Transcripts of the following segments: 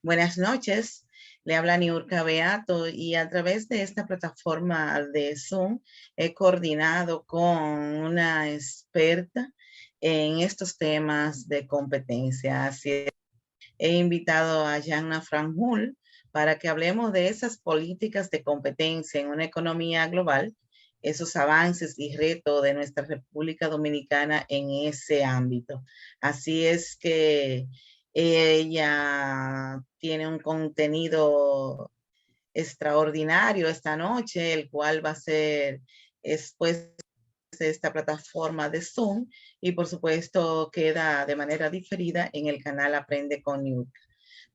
Buenas noches, le habla Niurka Beato y a través de esta plataforma de Zoom he coordinado con una experta en estos temas de competencia. Así es, he invitado a Yanna Franjul para que hablemos de esas políticas de competencia en una economía global, esos avances y retos de nuestra República Dominicana en ese ámbito. Así es que ella tiene un contenido extraordinario esta noche, el cual va a ser expuesto de esta plataforma de Zoom y por supuesto queda de manera diferida en el canal Aprende con Niurka.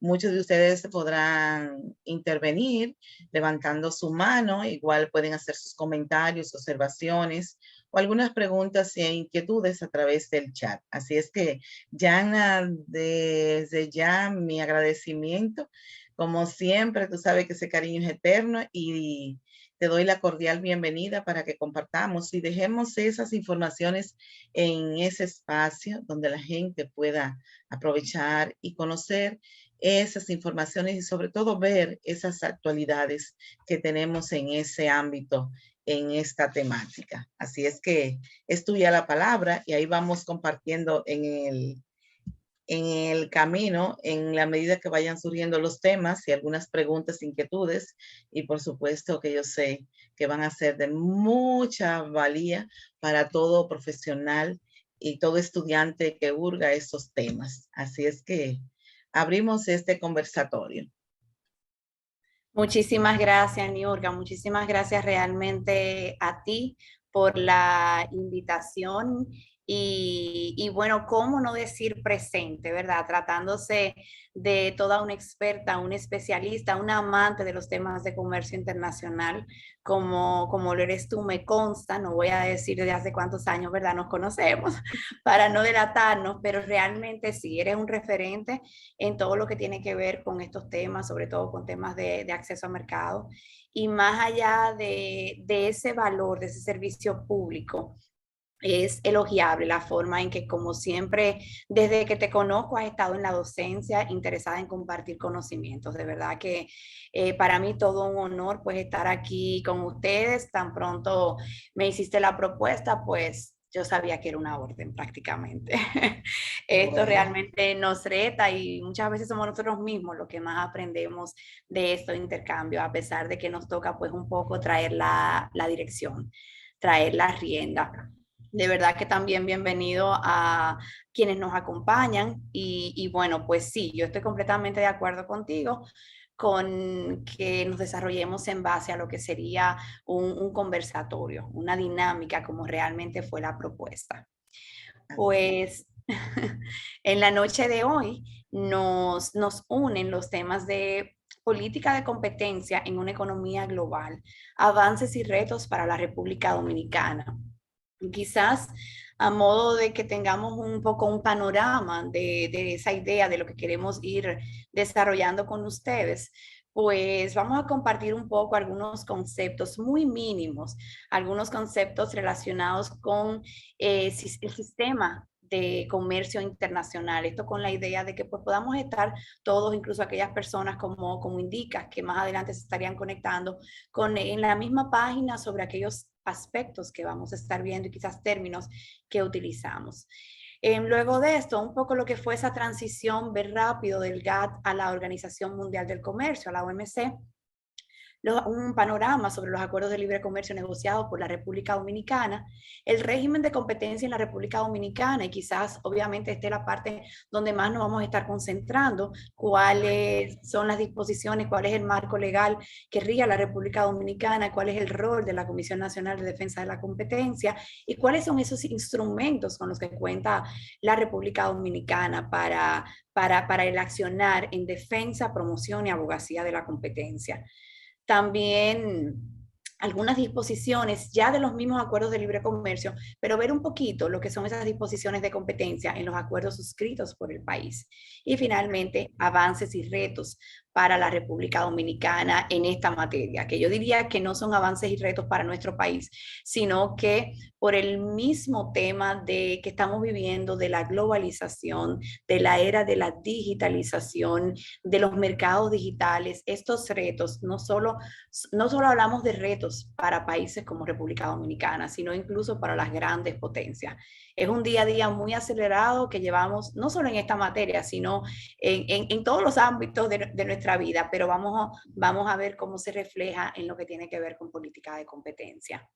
Muchos de ustedes podrán intervenir levantando su mano, igual pueden hacer sus comentarios, observaciones o algunas preguntas e inquietudes a través del chat. Así es que, Jana, desde ya mi agradecimiento. Como siempre, tú sabes que ese cariño es eterno y te doy la cordial bienvenida para que compartamos y dejemos esas informaciones en ese espacio donde la gente pueda aprovechar y conocer esas informaciones y sobre todo ver esas actualidades que tenemos en ese ámbito, en esta temática. Así es que es tuya la palabra y ahí vamos compartiendo en el camino, en la medida que vayan surgiendo los temas y algunas preguntas, inquietudes, y por supuesto que yo sé que van a ser de mucha valía para todo profesional y todo estudiante que hurga estos temas. Así es que abrimos este conversatorio. Muchísimas gracias, Niurka. Muchísimas gracias realmente a ti por la invitación y bueno, cómo no decir presente, ¿verdad? Tratándose de toda una experta, una especialista, una amante de los temas de comercio internacional, como lo eres tú, me consta, no voy a decir de hace cuántos años, ¿verdad? Nos conocemos para no delatarnos, pero realmente sí, eres un referente en todo lo que tiene que ver con estos temas, sobre todo con temas de acceso a mercado. Y más allá de ese valor, de ese servicio público, es elogiable la forma en que, como siempre, desde que te conozco, has estado en la docencia, interesada en compartir conocimientos. De verdad que para mí todo un honor pues estar aquí con ustedes. Tan pronto me hiciste la propuesta, pues yo sabía que era una orden prácticamente. Esto Bueno, realmente nos reta y muchas veces somos nosotros mismos los que más aprendemos de estos intercambios, a pesar de que nos toca pues un poco traer la dirección, traer la rienda. De verdad que también bienvenido a quienes nos acompañan y bueno, pues sí, yo estoy completamente de acuerdo contigo con que nos desarrollemos en base a lo que sería un conversatorio, una dinámica como realmente fue la propuesta. Pues en la noche de hoy nos unen los temas de política de competencia en una economía global, avances y retos para la República Dominicana. Quizás a modo de que tengamos un poco un panorama de esa idea de lo que queremos ir desarrollando con ustedes, pues vamos a compartir un poco algunos conceptos muy mínimos, algunos conceptos relacionados con el sistema de comercio internacional. Esto con la idea de que pues, podamos estar todos, incluso aquellas personas como indicas, que más adelante se estarían conectando en la misma página sobre aquellos aspectos que vamos a estar viendo y quizás términos que utilizamos. Luego de esto, un poco lo que fue esa transición, ver rápido del GATT a la Organización Mundial del Comercio, a la OMC, un panorama sobre los acuerdos de libre comercio negociados por la República Dominicana, el régimen de competencia en la República Dominicana, y quizás obviamente esta es la parte donde más nos vamos a estar concentrando, cuáles son las disposiciones, cuál es el marco legal que rige a la República Dominicana, cuál es el rol de la Comisión Nacional de Defensa de la Competencia y cuáles son esos instrumentos con los que cuenta la República Dominicana para el accionar en defensa, promoción y abogacía de la competencia. También algunas disposiciones ya de los mismos acuerdos de libre comercio, pero ver un poquito lo que son esas disposiciones de competencia en los acuerdos suscritos por el país. Y finalmente, avances y retos para la República Dominicana en esta materia, que yo diría que no son avances y retos para nuestro país, sino que por el mismo tema de que estamos viviendo de la globalización, de la era de la digitalización, de los mercados digitales, estos retos, no solo hablamos de retos para países como República Dominicana, sino incluso para las grandes potencias. Es un día a día muy acelerado que llevamos, no solo en esta materia, sino en todos los ámbitos de nuestra vida, pero vamos a ver cómo se refleja en lo que tiene que ver con política de competencia.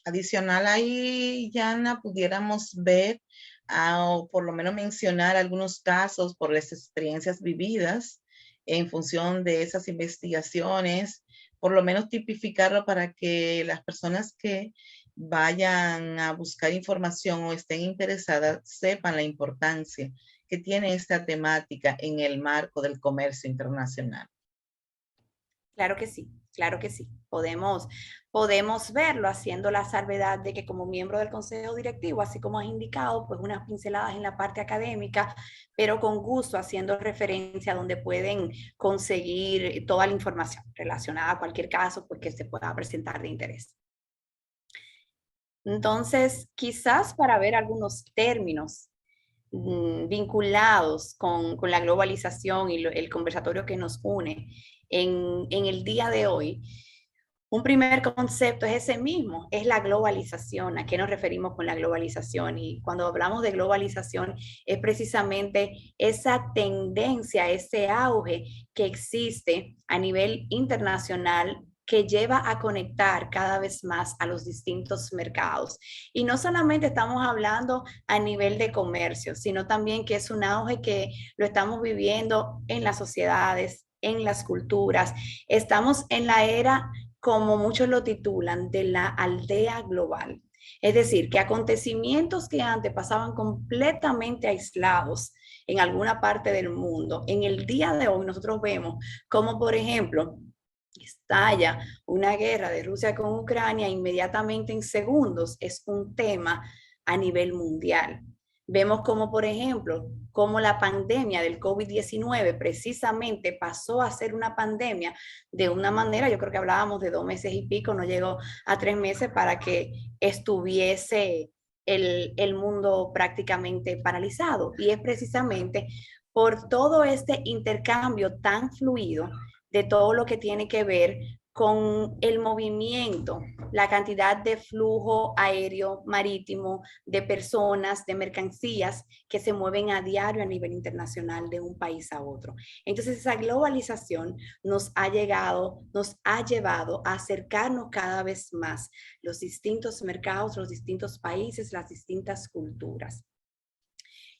Adicional ahí, Yana, pudiéramos ver o por lo menos mencionar algunos casos por las experiencias vividas en función de esas investigaciones, por lo menos tipificarlo para que las personas que vayan a buscar información o estén interesadas sepan la importancia que tiene esta temática en el marco del comercio internacional. Claro que sí, claro que sí. Podemos verlo haciendo la salvedad de que como miembro del Consejo Directivo, así como has indicado, pues unas pinceladas en la parte académica, pero con gusto haciendo referencia a donde pueden conseguir toda la información relacionada a cualquier caso pues, que se pueda presentar de interés. Entonces, quizás para ver algunos términos vinculados con la globalización y el conversatorio que nos une en el día de hoy, un primer concepto es ese mismo, es la globalización. ¿A qué nos referimos con la globalización? Y cuando hablamos de globalización es precisamente esa tendencia, ese auge que existe a nivel internacional que lleva a conectar cada vez más a los distintos mercados. Y no solamente estamos hablando a nivel de comercio, sino también que es un auge que lo estamos viviendo en las sociedades, en las culturas. Estamos en la era, como muchos lo titulan, de la aldea global. Es decir, que acontecimientos que antes pasaban completamente aislados en alguna parte del mundo, en el día de hoy nosotros vemos como, por ejemplo, estalla una guerra de Rusia con Ucrania, inmediatamente en segundos es un tema a nivel mundial. Vemos como, por ejemplo, como la pandemia del COVID-19 precisamente pasó a ser una pandemia de una manera, yo creo que hablábamos de 2 meses y pico, no llegó a 3 meses para que estuviese el mundo prácticamente paralizado. Y es precisamente por todo este intercambio tan fluido de todo lo que tiene que ver con el movimiento, la cantidad de flujo aéreo, marítimo, de personas, de mercancías que se mueven a diario a nivel internacional de un país a otro. Entonces esa globalización nos ha llevado a acercarnos cada vez más los distintos mercados, los distintos países, las distintas culturas.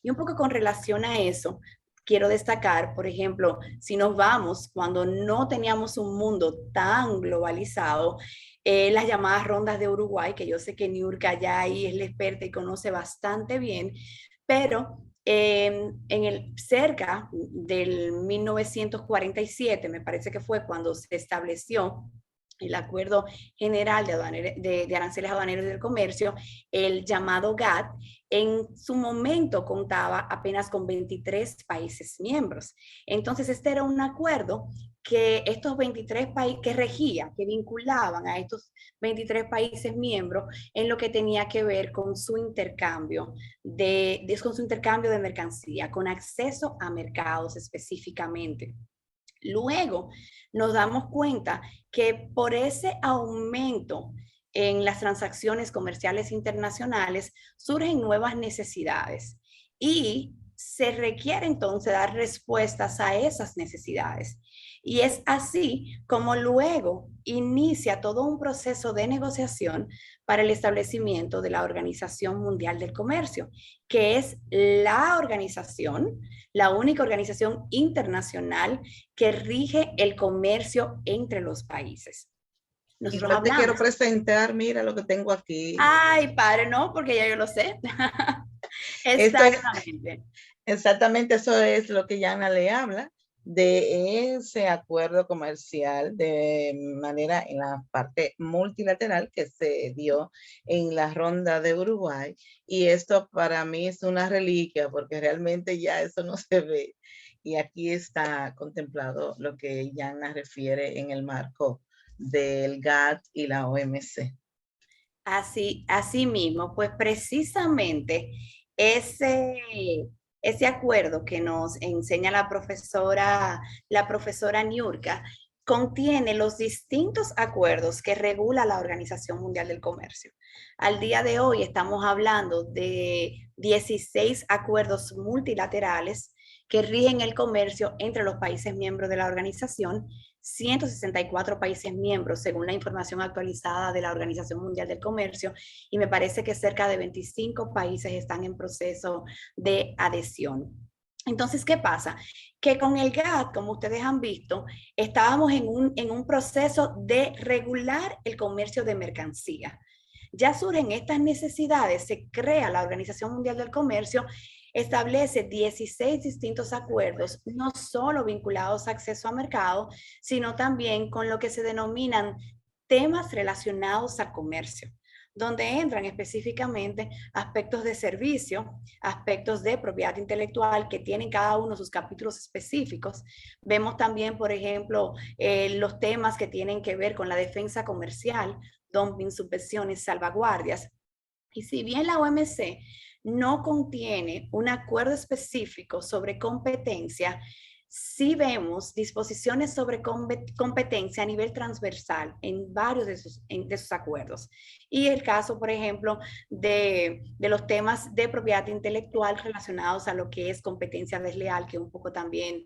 Y un poco con relación a eso, quiero destacar, por ejemplo, si nos vamos cuando no teníamos un mundo tan globalizado, las llamadas rondas de Uruguay, que yo sé que Niurka ya ahí es la experta y conoce bastante bien, pero cerca del 1947, me parece que fue cuando se estableció el Acuerdo General de Aranceles Aduaneros y del Comercio, el llamado GATT, en su momento contaba apenas con 23 países miembros. Entonces, este era un acuerdo que estos 23 países, que regía, que vinculaban a estos 23 países miembros en lo que tenía que ver con su intercambio con su intercambio de mercancía, con acceso a mercados específicamente. Luego nos damos cuenta que por ese aumento en las transacciones comerciales internacionales surgen nuevas necesidades y se requiere entonces dar respuestas a esas necesidades. Y es así como luego inicia todo un proceso de negociación para el establecimiento de la Organización Mundial del Comercio, que es la organización, la única organización internacional que rige el comercio entre los países. Nosotros hablamos. Te quiero presentar, mira lo que tengo aquí. Ay, padre, no, porque ya yo lo sé. Exactamente. Exactamente, eso es lo que Yana le habla. de ese acuerdo comercial de manera en la parte multilateral que se dio en la ronda de Uruguay. Y esto para mí es una reliquia porque realmente ya eso no se ve. Y aquí está contemplado lo que Yana refiere en el marco del GATT y la OMC. Así mismo, pues precisamente ese, ese acuerdo que nos enseña la profesora Niurka, contiene los distintos acuerdos que regula la Organización Mundial del Comercio. Al día de hoy estamos hablando de 16 acuerdos multilaterales que rigen el comercio entre los países miembros de la organización, 164 países miembros, según la información actualizada de la Organización Mundial del Comercio, y me parece que cerca de 25 países están en proceso de adhesión. Entonces, ¿qué pasa? Que con el GATT, como ustedes han visto, estábamos en un proceso de regular el comercio de mercancía. Ya surgen estas necesidades, se crea la Organización Mundial del Comercio, establece 16 distintos acuerdos, no solo vinculados a acceso a mercado, sino también con lo que se denominan temas relacionados a comercio, donde entran específicamente aspectos de servicio, aspectos de propiedad intelectual que tienen cada uno sus capítulos específicos. Vemos también, por ejemplo, los temas que tienen que ver con la defensa comercial, dumping, subvenciones, salvaguardias. Y si bien la OMC no contiene un acuerdo específico sobre competencia, sí vemos disposiciones sobre competencia a nivel transversal en varios de sus acuerdos. Y el caso, por ejemplo, de los temas de propiedad intelectual relacionados a lo que es competencia desleal, que un poco también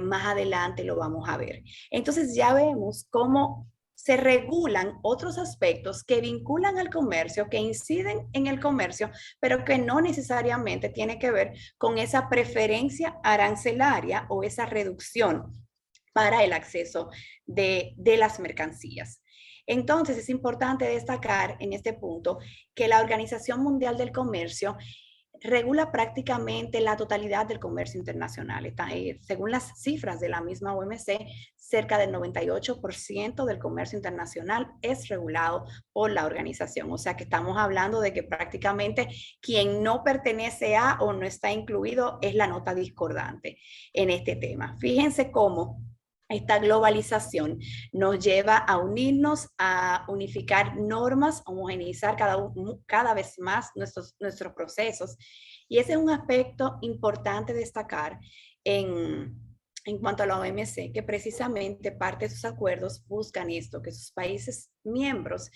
más adelante lo vamos a ver. Entonces ya vemos cómo se regulan otros aspectos que vinculan al comercio, que inciden en el comercio, pero que no necesariamente tiene que ver con esa preferencia arancelaria o esa reducción para el acceso de las mercancías. Entonces, es importante destacar en este punto que la Organización Mundial del Comercio regula prácticamente la totalidad del comercio internacional. Según las cifras de la misma OMC, cerca del 98% del comercio internacional es regulado por la organización. O sea que estamos hablando de que prácticamente quien no pertenece a o no está incluido es la nota discordante en este tema. Fíjense cómo esta globalización nos lleva a unirnos, a unificar normas, homogeneizar cada vez más nuestros procesos. Y ese es un aspecto importante destacar en cuanto a la OMC, que precisamente parte de sus acuerdos buscan esto, que sus países miembros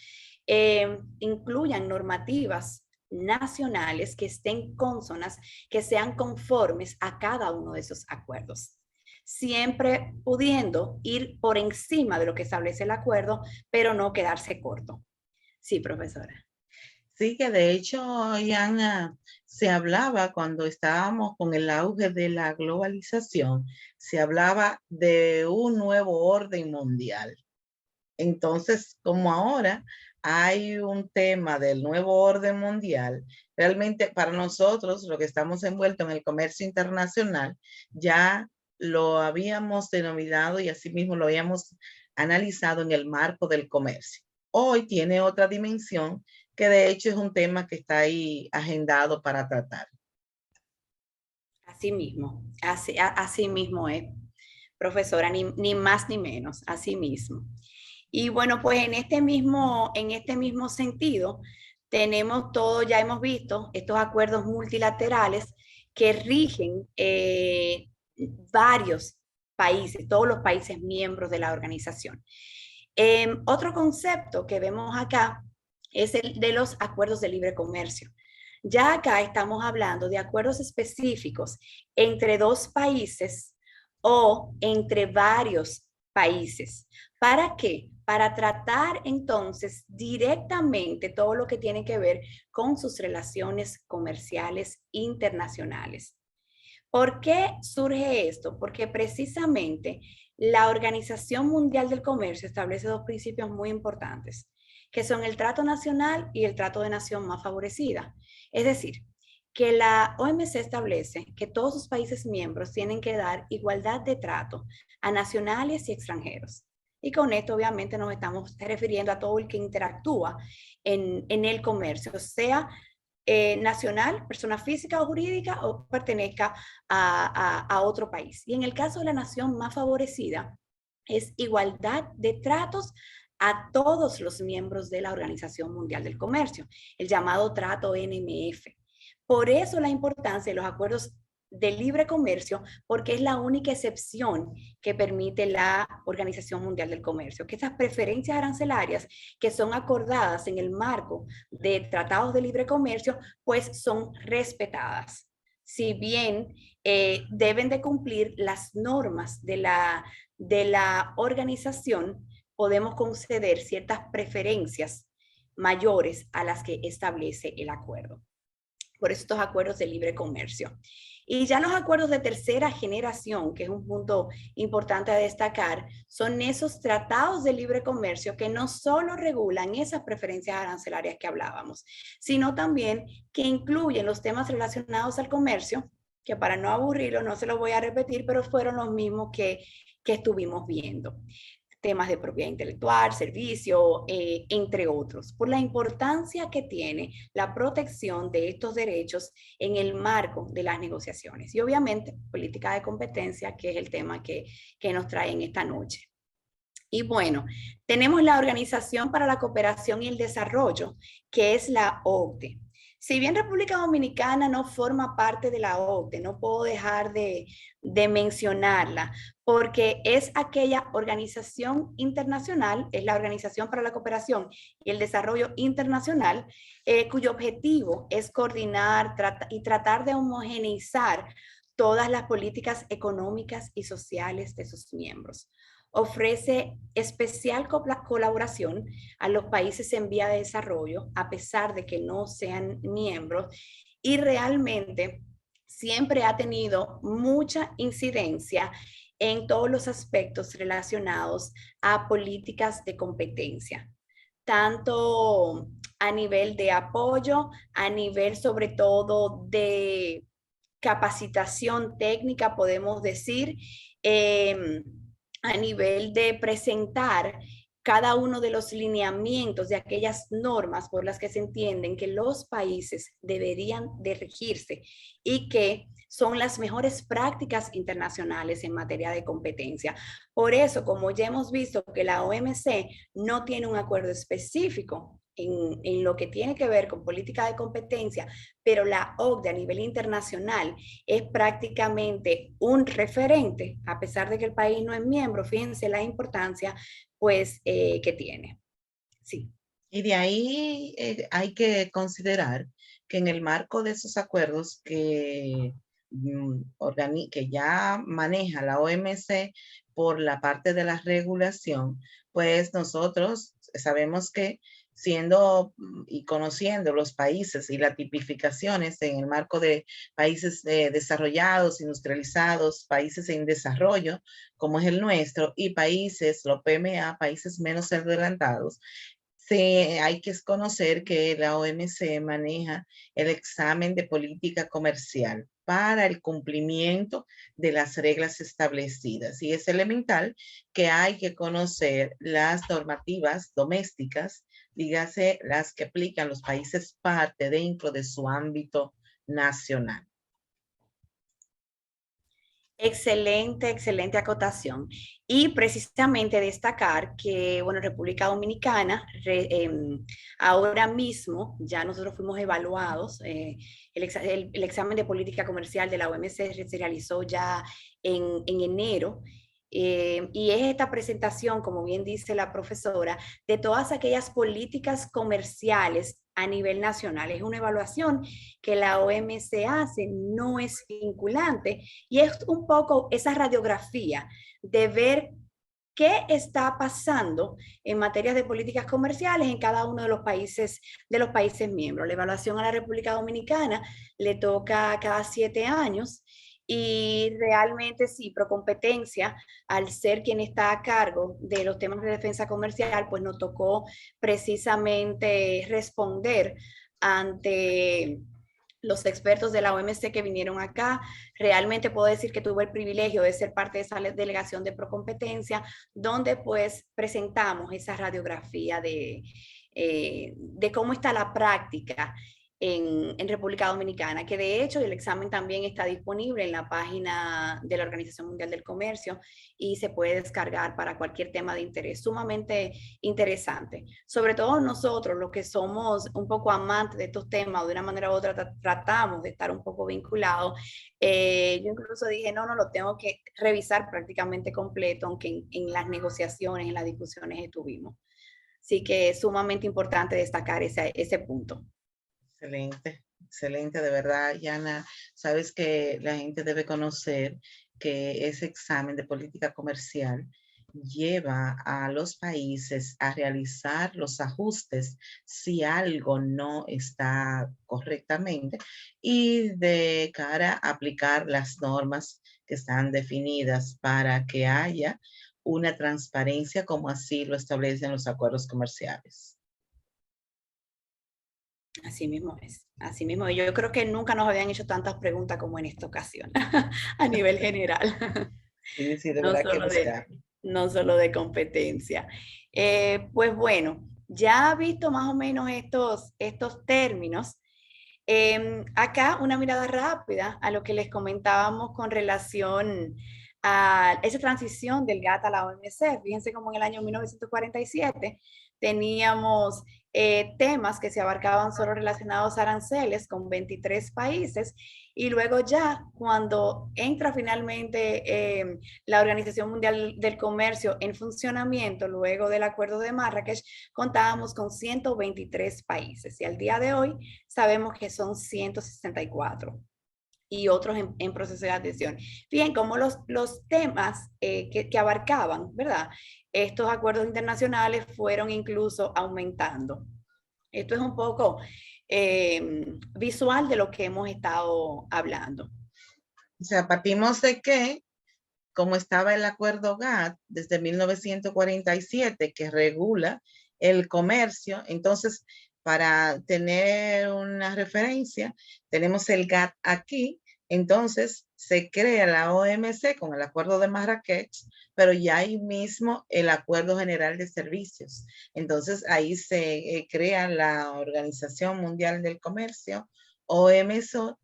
incluyan normativas nacionales que estén consonas, que sean conformes a cada uno de esos acuerdos, siempre pudiendo ir por encima de lo que establece el acuerdo, pero no quedarse corto. Sí, profesora. Sí, que de hecho, Yana, se hablaba cuando estábamos con el auge de la globalización, se hablaba de un nuevo orden mundial. Entonces, como ahora hay un tema del nuevo orden mundial, realmente para nosotros, lo que estamos envueltos en el comercio internacional, ya lo habíamos denominado y asimismo lo habíamos analizado en el marco del comercio. Hoy tiene otra dimensión que de hecho es un tema que está ahí agendado para tratar. Así mismo, así mismo es, profesora, ni más ni menos, así mismo. Y bueno, pues en este mismo sentido, tenemos todo, ya hemos visto estos acuerdos multilaterales que rigen varios países, todos los países miembros de la organización. Otro concepto que vemos acá es el de los acuerdos de libre comercio. Ya acá estamos hablando de acuerdos específicos entre dos países o entre varios países. ¿Para qué? Para tratar entonces directamente todo lo que tiene que ver con sus relaciones comerciales internacionales. ¿Por qué surge esto? Porque precisamente la Organización Mundial del Comercio establece dos principios muy importantes, que son el trato nacional y el trato de nación más favorecida. Es decir, que la OMC establece que todos sus países miembros tienen que dar igualdad de trato a nacionales y extranjeros. Y con esto obviamente nos estamos refiriendo a todo el que interactúa en el comercio, sea nacional, persona física o jurídica, o pertenezca a otro país. Y en el caso de la nación más favorecida, es igualdad de tratos a todos los miembros de la Organización Mundial del Comercio, el llamado trato NMF. Por eso la importancia de los acuerdos de libre comercio, porque es la única excepción que permite la Organización Mundial del Comercio, que estas preferencias arancelarias que son acordadas en el marco de tratados de libre comercio, pues son respetadas. Si bien deben de cumplir las normas de la organización, podemos conceder ciertas preferencias mayores a las que establece el acuerdo. Por eso estos acuerdos de libre comercio. Y ya los acuerdos de tercera generación, que es un punto importante a destacar, son esos tratados de libre comercio que no solo regulan esas preferencias arancelarias que hablábamos, sino también que incluyen los temas relacionados al comercio, que para no aburrirlo no se los voy a repetir, pero fueron los mismos que estuvimos viendo. Temas de propiedad intelectual, servicio, entre otros, por la importancia que tiene la protección de estos derechos en el marco de las negociaciones. Y obviamente, política de competencia, que es el tema que nos traen esta noche. Y bueno, tenemos la Organización para la Cooperación y el Desarrollo, que es la OCDE. Si bien República Dominicana no forma parte de la OCDE, no puedo dejar de mencionarla, porque es aquella organización internacional, es la Organización para la Cooperación y el Desarrollo Internacional, cuyo objetivo es coordinar y tratar de homogeneizar todas las políticas económicas y sociales de sus miembros. Ofrece especial colaboración a los países en vía de desarrollo, a pesar de que no sean miembros, y realmente siempre ha tenido mucha incidencia en todos los aspectos relacionados a políticas de competencia, tanto a nivel de apoyo, a nivel sobre todo de capacitación técnica, podemos decir, a nivel de presentar cada uno de los lineamientos de aquellas normas por las que se entienden que los países deberían de regirse y que son las mejores prácticas internacionales en materia de competencia. Por eso, como ya hemos visto que la OMC no tiene un acuerdo específico en lo que tiene que ver con política de competencia, pero la OCDE a nivel internacional es prácticamente un referente, a pesar de que el país no es miembro, fíjense la importancia pues que tiene. Sí. Y de ahí hay que considerar que en el marco de esos acuerdos que ya maneja la OMC por la parte de la regulación, pues nosotros sabemos que siendo y conociendo los países y las tipificaciones en el marco de países desarrollados, industrializados, países en desarrollo, como es el nuestro, y países, los PMA, países menos adelantados, hay que conocer que la OMC maneja el examen de política comercial para el cumplimiento de las reglas establecidas. Y es elemental que hay que conocer las normativas domésticas, dígase las que aplican los países parte dentro de su ámbito nacional. Excelente, excelente acotación. Y precisamente destacar que, bueno, República Dominicana, ahora mismo ya nosotros fuimos evaluados, el examen de política comercial de la OMC se realizó ya en enero. Y es esta presentación, como bien dice la profesora, de todas aquellas políticas comerciales a nivel nacional. Es una evaluación que la OMC hace, no es vinculante, y es un poco esa radiografía de ver qué está pasando en materia de políticas comerciales en cada uno de los países miembros. La evaluación a la República Dominicana le toca cada 7 años. Y realmente sí, Procompetencia, al ser quien está a cargo de los temas de defensa comercial, pues nos tocó precisamente responder ante los expertos de la OMC que vinieron acá. Realmente puedo decir que tuve el privilegio de ser parte de esa delegación de Procompetencia, donde pues presentamos esa radiografía de cómo está la práctica en República Dominicana, que de hecho el examen también está disponible en la página de la Organización Mundial del Comercio y se puede descargar para cualquier tema de interés, sumamente interesante. Sobre todo nosotros, los que somos un poco amantes de estos temas o de una manera u otra tratamos de estar un poco vinculados. Yo incluso dije, no, lo tengo que revisar prácticamente completo, aunque en las negociaciones, en las discusiones estuvimos. Así que es sumamente importante destacar ese punto. Excelente, excelente, de verdad, Yana. Sabes que la gente debe conocer que ese examen de política comercial lleva a los países a realizar los ajustes si algo no está correctamente y de cara a aplicar las normas que están definidas para que haya una transparencia como así lo establecen los acuerdos comerciales. Así mismo es, así mismo. Yo creo que nunca nos habían hecho tantas preguntas como en esta ocasión, a nivel general, Sí, sí, de no verdad que solo de, desear. no solo de competencia. Pues bueno, ya visto más o menos estos términos, acá una mirada rápida a lo que les comentábamos con relación a esa transición del GATT a la OMC. Fíjense cómo en el año 1947 teníamos temas que se abarcaban solo relacionados a aranceles con 23 países y luego ya cuando entra finalmente la Organización Mundial del Comercio en funcionamiento luego del Acuerdo de Marrakech, contábamos con 123 países y al día de hoy sabemos que son 164 y otros en proceso de adhesión. Bien, como los temas que abarcaban, ¿verdad? Estos acuerdos internacionales fueron incluso aumentando. Esto es un poco visual de lo que hemos estado hablando. O sea, partimos de que, como estaba el acuerdo GATT desde 1947, que regula el comercio, entonces, para tener una referencia, tenemos el GATT aquí, entonces se crea la OMC con el acuerdo de Marrakech, pero ya ahí mismo el acuerdo general de servicios. Entonces ahí se crea la Organización Mundial del Comercio, OMC,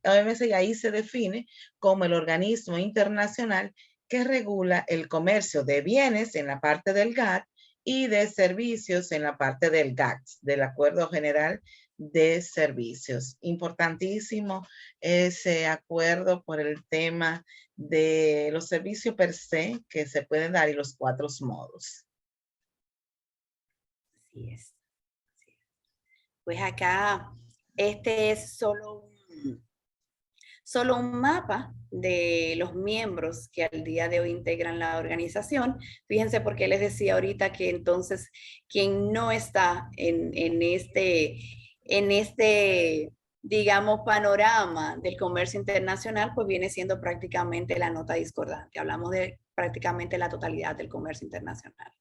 y ahí se define como el organismo internacional que regula el comercio de bienes en la parte del GATT y de servicios en la parte del GATT, del Acuerdo General de Servicios. Importantísimo ese acuerdo por el tema de los servicios per se que se pueden dar y los 4 modos. Así es. Pues acá este es solo un mapa de los miembros que al día de hoy integran la organización. Fíjense por qué les decía ahorita que entonces quien no está en este, digamos, panorama del comercio internacional, pues viene siendo prácticamente la nota discordante. Hablamos de prácticamente la totalidad del comercio internacional.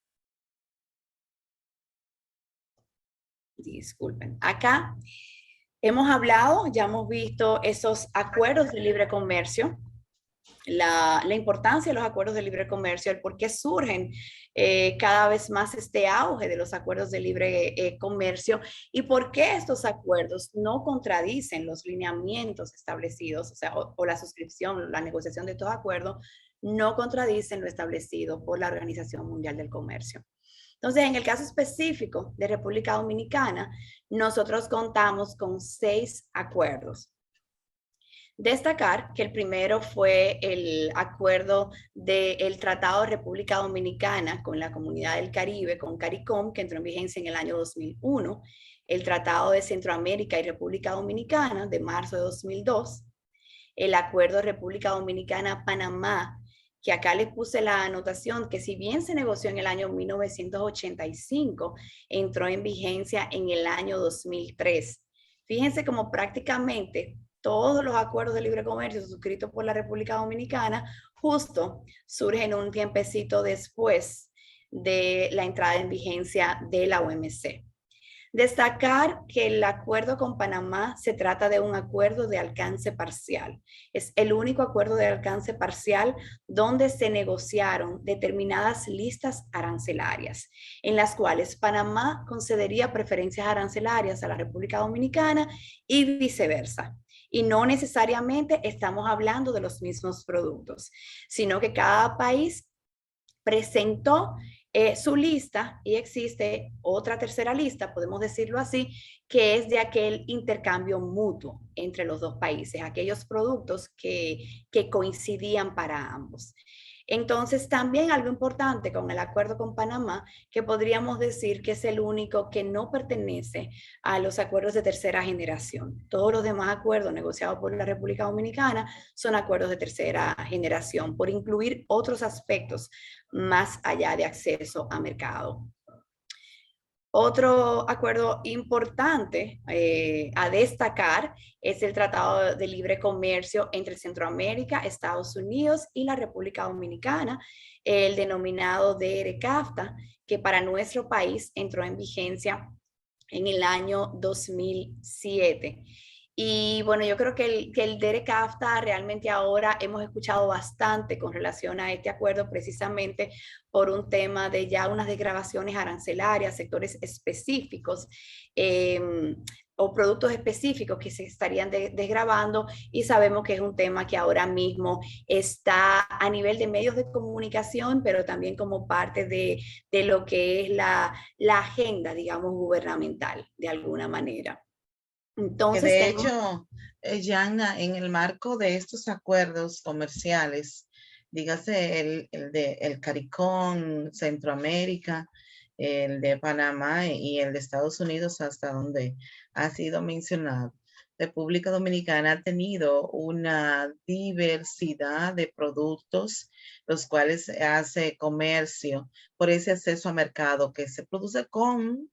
Disculpen. Acá hemos hablado, ya hemos visto esos acuerdos de libre comercio, la importancia de los acuerdos de libre comercio, el por qué surgen cada vez más este auge de los acuerdos de libre comercio y por qué estos acuerdos no contradicen los lineamientos establecidos, o sea, o la suscripción, la negociación de estos acuerdos no contradicen lo establecido por la Organización Mundial del Comercio. Entonces, en el caso específico de República Dominicana, nosotros contamos con 6 acuerdos. Destacar que el primero fue el acuerdo del Tratado de República Dominicana con la Comunidad del Caribe, con CARICOM, que entró en vigencia en el año 2001, el Tratado de Centroamérica y República Dominicana de marzo de 2002, el Acuerdo de República Dominicana-Panamá, que acá les puse la anotación que si bien se negoció en el año 1985, entró en vigencia en el año 2003. Fíjense cómo prácticamente todos los acuerdos de libre comercio suscritos por la República Dominicana justo surgen un tiempecito después de la entrada en vigencia de la OMC. Destacar que el acuerdo con Panamá se trata de un acuerdo de alcance parcial. Es el único acuerdo de alcance parcial donde se negociaron determinadas listas arancelarias, en las cuales Panamá concedería preferencias arancelarias a la República Dominicana y viceversa. Y no necesariamente estamos hablando de los mismos productos, sino que cada país presentó su lista y existe otra tercera lista, podemos decirlo así, que es de aquel intercambio mutuo entre los dos países, aquellos productos que coincidían para ambos. Entonces, también algo importante con el acuerdo con Panamá, que podríamos decir que es el único que no pertenece a los acuerdos de tercera generación. Todos los demás acuerdos negociados por la República Dominicana son acuerdos de tercera generación, por incluir otros aspectos más allá de acceso a mercado. Otro acuerdo importante a destacar es el Tratado de Libre Comercio entre Centroamérica, Estados Unidos y la República Dominicana, el denominado DRCAFTA, que para nuestro país entró en vigencia en el año 2007. Y bueno, yo creo que el DERECAFTA realmente ahora hemos escuchado bastante con relación a este acuerdo, precisamente por un tema de ya unas desgravaciones arancelarias, sectores específicos o productos específicos que se estarían desgravando, y sabemos que es un tema que ahora mismo está a nivel de medios de comunicación, pero también como parte de lo que es la agenda, digamos, gubernamental, de alguna manera. Que Entonces de tengo, hecho, Yana, en el marco de estos acuerdos comerciales, dígase el de el CARICOM, Centroamérica, el de Panamá y el de Estados Unidos, hasta donde ha sido mencionado, República Dominicana ha tenido una diversidad de productos, los cuales hace comercio por ese acceso a mercado que se produce con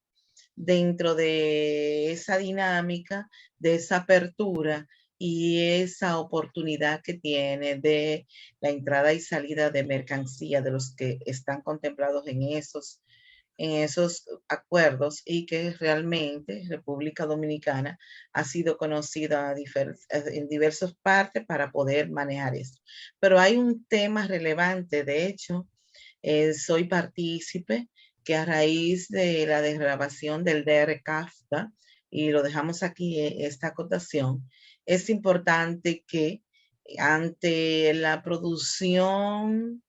dentro de esa dinámica, de esa apertura y esa oportunidad que tiene de la entrada y salida de mercancía de los que están contemplados en esos acuerdos, y que realmente República Dominicana ha sido conocida en diversas partes para poder manejar esto. Pero hay un tema relevante, de hecho, soy partícipe que a raíz de la desgrabación del DR CAFTA, y lo dejamos aquí, esta acotación, es importante que ante la producción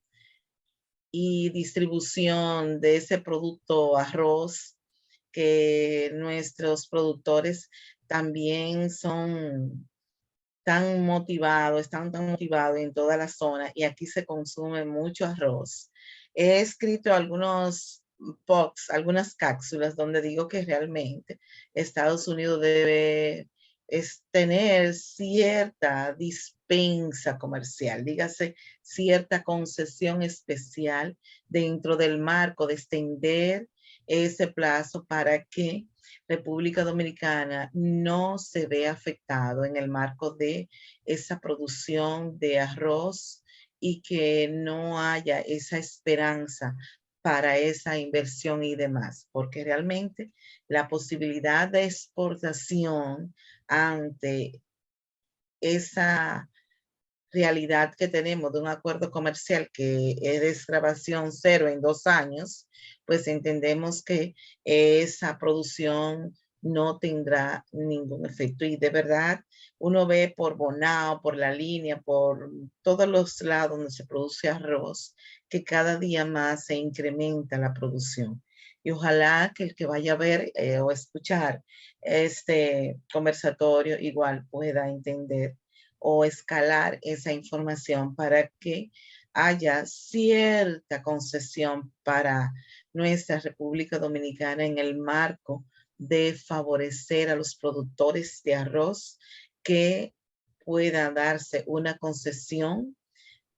y distribución de ese producto arroz, que nuestros productores también son tan motivados, están tan motivados en toda la zona, y aquí se consume mucho arroz. He escrito algunos posts, algunas cápsulas donde digo que realmente Estados Unidos debe tener cierta dispensa comercial, dígase cierta concesión especial dentro del marco de extender ese plazo para que República Dominicana no se ve afectado en el marco de esa producción de arroz, y que no haya esa esperanza para esa inversión y demás, porque realmente la posibilidad de exportación ante esa realidad que tenemos de un acuerdo comercial que es desgravación cero en 2 años, pues entendemos que esa producción no tendrá ningún efecto. Y de verdad, uno ve por Bonao, por la línea, por todos los lados donde se produce arroz, que cada día más se incrementa la producción. Y ojalá que el que vaya a ver o escuchar este conversatorio igual pueda entender o escalar esa información para que haya cierta concesión para nuestra República Dominicana en el marco de favorecer a los productores de arroz, que pueda darse una concesión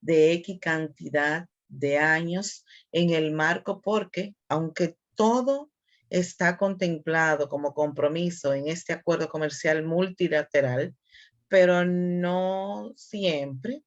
de X cantidad de años en el marco, porque aunque todo está contemplado como compromiso en este acuerdo comercial multilateral, pero no siempre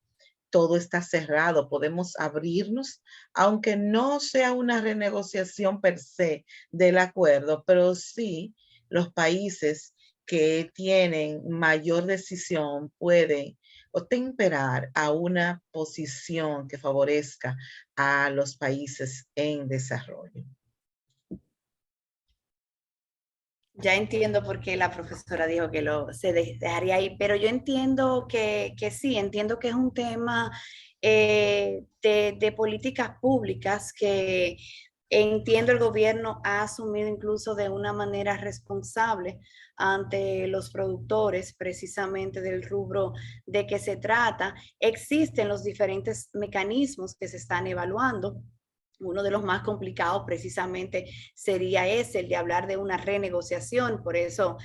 todo está cerrado. Podemos abrirnos, aunque no sea una renegociación per se del acuerdo, pero sí los países que tienen mayor decisión pueden o temperar a una posición que favorezca a los países en desarrollo. Ya entiendo por qué la profesora dijo que se dejaría ahí, pero yo entiendo que sí, entiendo que es un tema de políticas públicas que entiendo el gobierno ha asumido incluso de una manera responsable ante los productores precisamente del rubro de que se trata. Existen los diferentes mecanismos que se están evaluando. Uno de los más complicados precisamente sería ese, el de hablar de una renegociación, por eso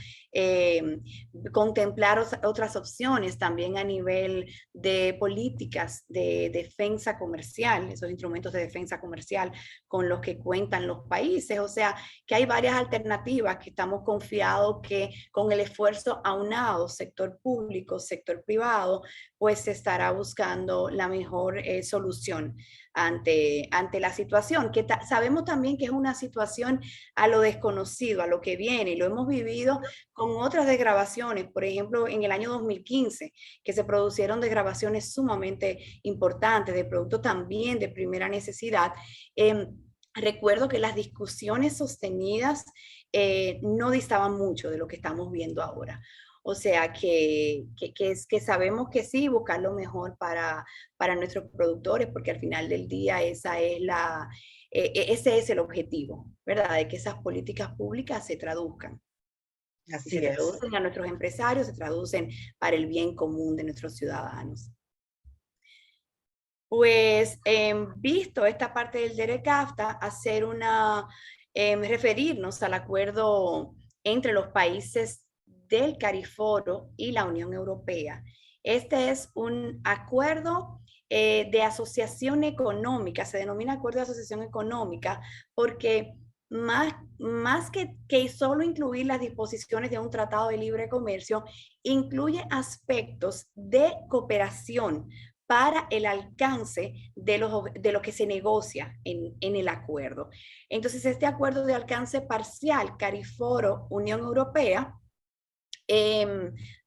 contemplar otras opciones también a nivel de políticas de defensa comercial, esos instrumentos de defensa comercial con los que cuentan los países, o sea que hay varias alternativas que estamos confiados que con el esfuerzo aunado, sector público, sector privado, pues se estará buscando la mejor solución ante la situación, que sabemos también que es una situación a lo desconocido, a lo que viene, y lo hemos vivido con otras desgravaciones, por ejemplo, en el año 2015, que se produjeron desgravaciones sumamente importantes de productos también de primera necesidad. Recuerdo que las discusiones sostenidas no distaban mucho de lo que estamos viendo ahora. O sea que sabemos que sí, buscar lo mejor para nuestros productores, porque al final del día ese es el objetivo, ¿verdad? De que esas políticas públicas se traduzcan. Y se Así es. traducen a nuestros empresarios, se traducen para el bien común de nuestros ciudadanos. Pues visto esta parte del DERECAFTA, hacer referirnos al acuerdo entre los países del CARIFORO y la Unión Europea. Este es un acuerdo de asociación económica, se denomina acuerdo de asociación económica porque más que solo incluir las disposiciones de un tratado de libre comercio, incluye aspectos de cooperación para el alcance de lo que se negocia en el acuerdo. Entonces, este acuerdo de alcance parcial, CARIFORO, Unión Europea,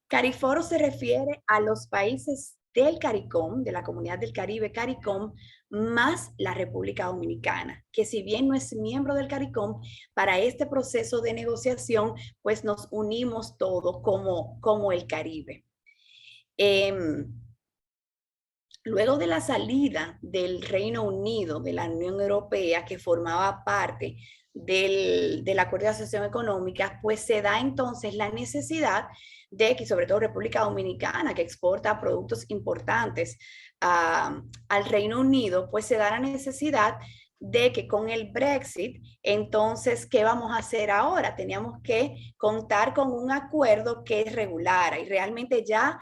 CARIFORO se refiere a los países del CARICOM, de la Comunidad del Caribe CARICOM, más la República Dominicana, que si bien no es miembro del CARICOM, para este proceso de negociación, pues nos unimos todos como el Caribe. Luego de la salida del Reino Unido de la Unión Europea, que formaba parte del Acuerdo de Asociación Económica, pues se da entonces la necesidad de que, sobre todo República Dominicana, que exporta productos importantes al Reino Unido, pues se da la necesidad de que con el Brexit, entonces, ¿qué vamos a hacer ahora? Teníamos que contar con un acuerdo que regulara y realmente ya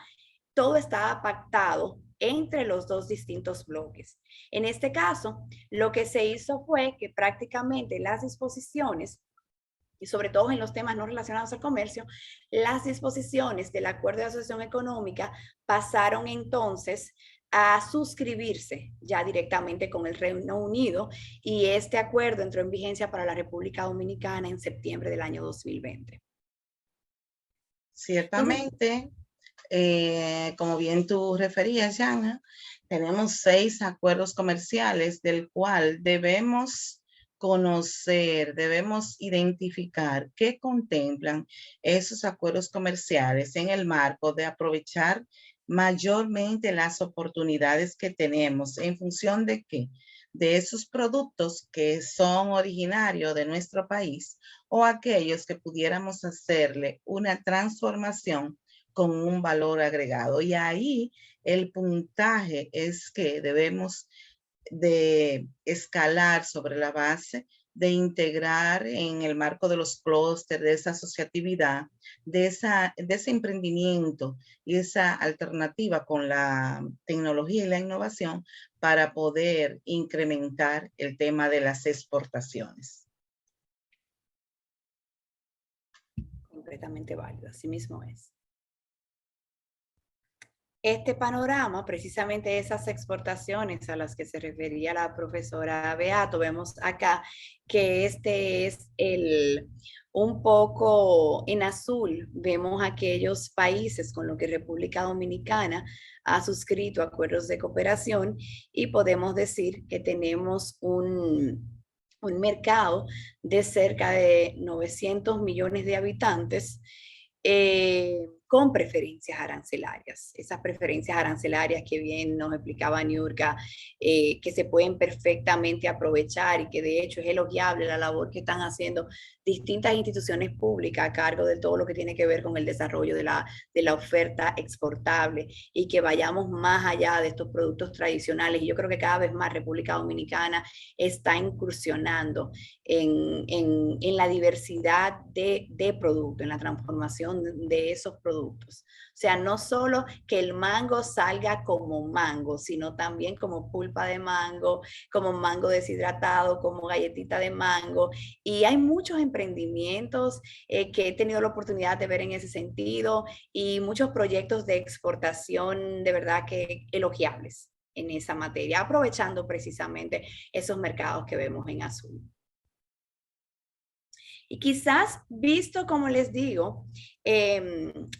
todo estaba pactado entre los dos distintos bloques. En este caso, lo que se hizo fue que prácticamente las disposiciones, y sobre todo en los temas no relacionados al comercio, las disposiciones del Acuerdo de Asociación Económica pasaron entonces a suscribirse ya directamente con el Reino Unido y este acuerdo entró en vigencia para la República Dominicana en septiembre del año 2020. Entonces, Ciertamente, como bien tú referías, Jana, tenemos 6 acuerdos comerciales del cual debemos conocer, debemos identificar qué contemplan esos acuerdos comerciales en el marco de aprovechar mayormente las oportunidades que tenemos en función de qué, de esos productos que son originarios de nuestro país o aquellos que pudiéramos hacerle una transformación con un valor agregado. Y ahí el puntaje es que debemos de escalar sobre la base de integrar en el marco de los clústeres, de esa asociatividad, de ese emprendimiento y esa alternativa con la tecnología y la innovación para poder incrementar el tema de las exportaciones. Completamente válido, así mismo es. este panorama, precisamente esas exportaciones a las que se refería la profesora Beato, vemos acá que este es un poco en azul, vemos aquellos países con los que República Dominicana ha suscrito acuerdos de cooperación y podemos decir que tenemos un mercado de cerca de 900 millones de habitantes, con preferencias arancelarias. Esas preferencias arancelarias que bien nos explicaba Niurka, que se pueden perfectamente aprovechar y que de hecho es elogiable la labor que están haciendo distintas instituciones públicas a cargo de todo lo que tiene que ver con el desarrollo de la oferta exportable y que vayamos más allá de estos productos tradicionales. Y yo creo que cada vez más República Dominicana está incursionando en la diversidad de productos, en la transformación de esos productos. O sea, no solo que el mango salga como mango, sino también como pulpa de mango, como mango deshidratado, como galletita de mango. Y hay muchos emprendimientos que he tenido la oportunidad de ver en ese sentido y muchos proyectos de exportación de verdad que elogiables en esa materia, aprovechando precisamente esos mercados que vemos en azul. Y quizás visto, como les digo,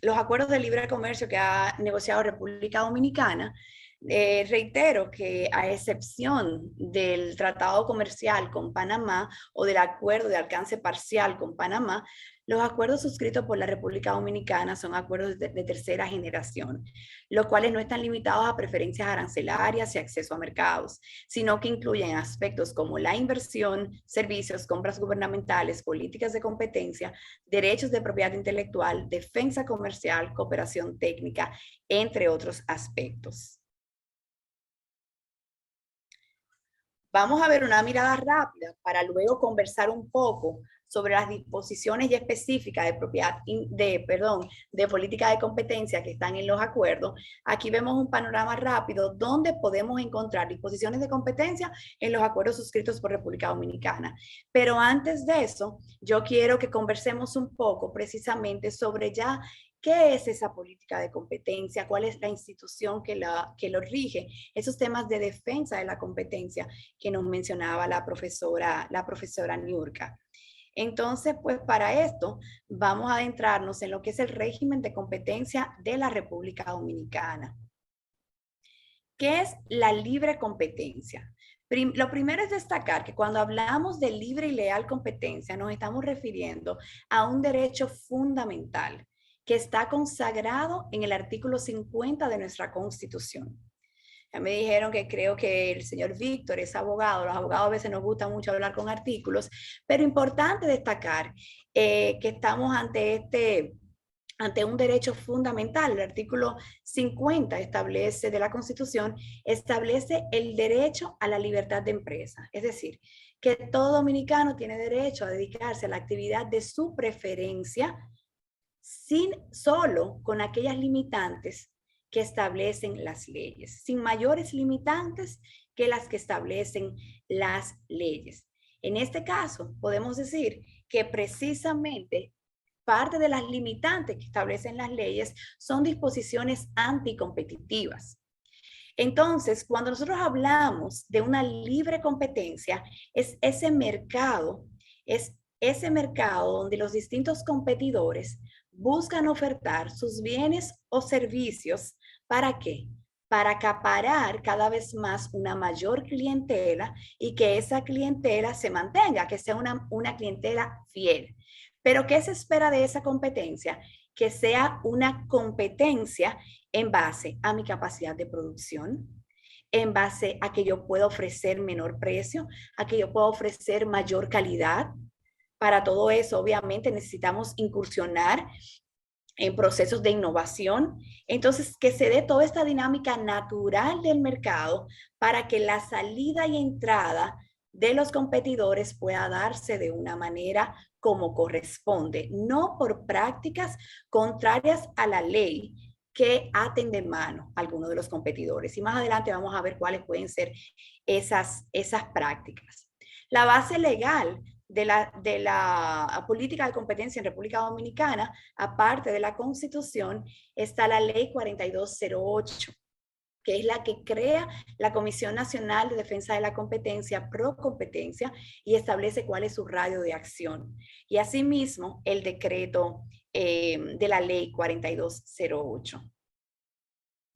los acuerdos de libre comercio que ha negociado República Dominicana, reitero que a excepción del tratado comercial con Panamá o del acuerdo de alcance parcial con Panamá, los acuerdos suscritos por la República Dominicana son acuerdos de tercera generación, los cuales no están limitados a preferencias arancelarias y acceso a mercados, sino que incluyen aspectos como la inversión, servicios, compras gubernamentales, políticas de competencia, derechos de propiedad intelectual, defensa comercial, cooperación técnica, entre otros aspectos. Vamos a ver una mirada rápida para luego conversar un poco sobre las disposiciones ya específicas de propiedad, de política de competencia que están en los acuerdos. Aquí vemos un panorama rápido donde podemos encontrar disposiciones de competencia en los acuerdos suscritos por República Dominicana. Pero antes de eso, yo quiero que conversemos un poco precisamente sobre ya ¿qué es esa política de competencia? ¿Cuál es la institución que lo rige? Esos temas de defensa de la competencia que nos mencionaba la profesora Niurka. Entonces, pues para esto vamos a adentrarnos en lo que es el régimen de competencia de la República Dominicana. ¿Qué es la libre competencia? Lo primero es destacar que cuando hablamos de libre y leal competencia nos estamos refiriendo a un derecho fundamental que está consagrado en el artículo 50 de nuestra Constitución. Ya me dijeron que creo que el señor Víctor es abogado. Los abogados a veces nos gusta mucho hablar con artículos, pero importante destacar que estamos ante un derecho fundamental. El artículo 50 de la Constitución establece el derecho a la libertad de empresa. Es decir, que todo dominicano tiene derecho a dedicarse a la actividad de su preferencia solo con aquellas limitantes que establecen las leyes, sin mayores limitantes que las que establecen las leyes. En este caso, podemos decir que precisamente parte de las limitantes que establecen las leyes son disposiciones anticompetitivas. Entonces, cuando nosotros hablamos de una libre competencia, es ese mercado donde los distintos competidores buscan ofertar sus bienes o servicios. ¿Para qué? Para acaparar cada vez más una mayor clientela y que esa clientela se mantenga, que sea una clientela fiel. Pero ¿qué se espera de esa competencia? Que sea una competencia en base a mi capacidad de producción, en base a que yo pueda ofrecer menor precio, a que yo pueda ofrecer mayor calidad. Para todo eso, obviamente, necesitamos incursionar en procesos de innovación. Entonces, que se dé toda esta dinámica natural del mercado para que la salida y entrada de los competidores pueda darse de una manera como corresponde, no por prácticas contrarias a la ley que aten de mano a algunos de los competidores. Y más adelante vamos a ver cuáles pueden ser esas prácticas. La base legal de la política de competencia en República Dominicana, aparte de la Constitución, está la Ley 4208, que es la que crea la Comisión Nacional de Defensa de la Competencia, Procompetencia, y establece cuál es su radio de acción. Y asimismo, el decreto de la Ley 4208.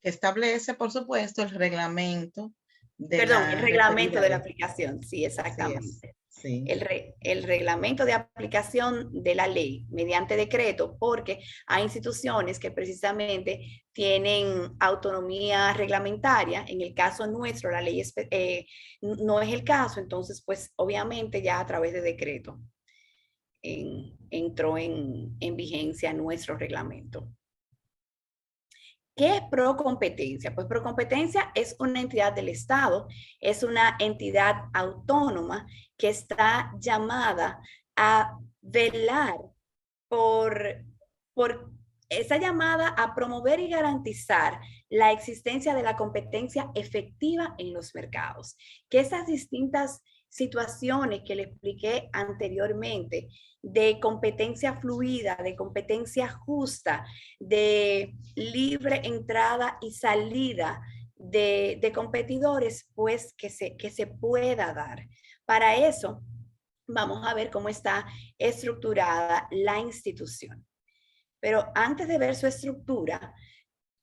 Establece, por supuesto, el reglamento de Perdón, el la reglamento referida de la ley. aplicación, sí, Así es, exactamente. sí. El reglamento de aplicación de la ley mediante decreto, porque hay instituciones que precisamente tienen autonomía reglamentaria. En el caso nuestro, la ley no es el caso, entonces, pues obviamente ya a través de decreto entró en vigencia nuestro reglamento. ¿Qué es Procompetencia? Pues Procompetencia es una entidad del Estado, es una entidad autónoma que está llamada a velar por, está llamada a promover y garantizar la existencia de la competencia efectiva en los mercados. Que esas distintas situaciones que le expliqué anteriormente, de competencia fluida, de competencia justa, de libre entrada y salida de competidores, pues que se pueda dar. Para eso, vamos a ver cómo está estructurada la institución. Pero antes de ver su estructura,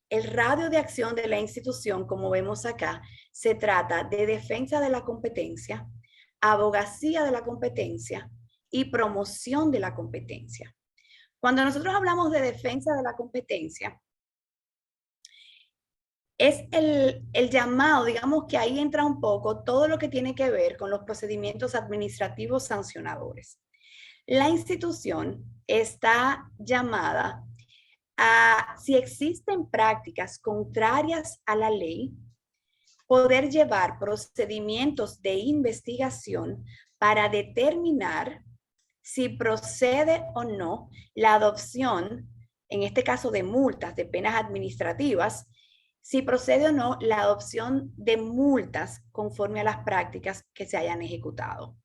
el radio de acción de la institución, como vemos acá, se trata de defensa de la competencia, abogacía de la competencia y promoción de la competencia. Cuando nosotros hablamos de defensa de la competencia, es el llamado, digamos que ahí entra un poco todo lo que tiene que ver con los procedimientos administrativos sancionadores. La institución está llamada a, si existen prácticas contrarias a la ley, poder llevar procedimientos de investigación para determinar si procede o no la adopción, en este caso de multas, de penas administrativas, si procede o no la adopción de multas conforme a las prácticas que se hayan ejecutado.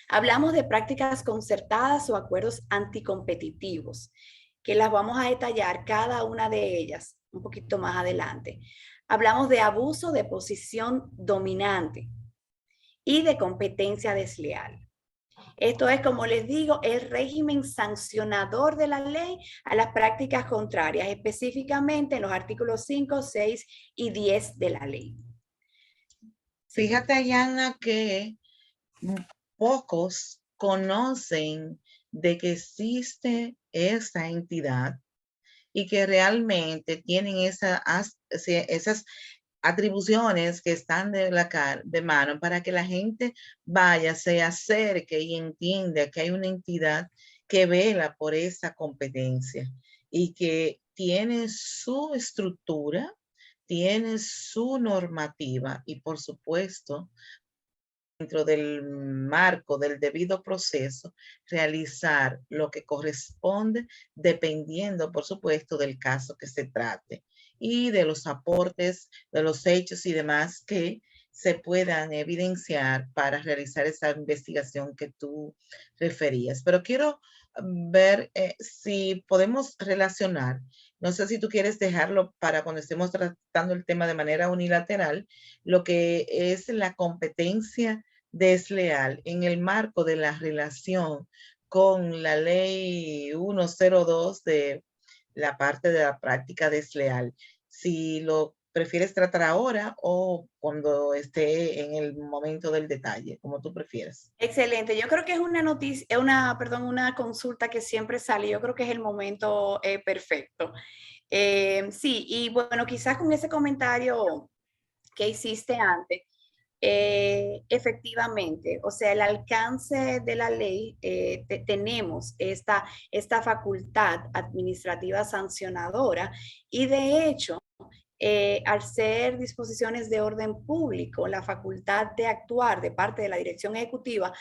Hablamos de prácticas concertadas o acuerdos anticompetitivos, que las vamos a detallar cada una de ellas un poquito más adelante. Hablamos de abuso de posición dominante y de competencia desleal. Esto es, como les digo, el régimen sancionador de la ley a las prácticas contrarias, específicamente en los artículos 5, 6 y 10 de la ley. Fíjate, Ayana, que pocos conocen de que existe esta entidad y que realmente tienen esas atribuciones que están de mano para que la gente vaya, se acerque y entienda que hay una entidad que vela por esa competencia y que tiene su estructura, tiene su normativa y por supuesto dentro del marco del debido proceso, realizar lo que corresponde dependiendo, por supuesto, del caso que se trate y de los aportes, de los hechos y demás que se puedan evidenciar para realizar esa investigación que tú referías. Pero quiero ver si podemos relacionar, no sé si tú quieres dejarlo para cuando estemos tratando el tema de manera unilateral, lo que es la competencia desleal en el marco de la relación con la ley 102 de la parte de la práctica desleal. Si lo prefieres tratar ahora o cuando esté en el momento del detalle, como tú prefieras. Excelente. Yo creo que es una noticia, una consulta que siempre sale. Yo creo que es el momento perfecto. Sí, y bueno, quizás con ese comentario que hiciste antes, efectivamente, o sea, el alcance de la ley, tenemos esta facultad administrativa sancionadora y de hecho, al ser disposiciones de orden público, la facultad de actuar de parte de la dirección ejecutiva,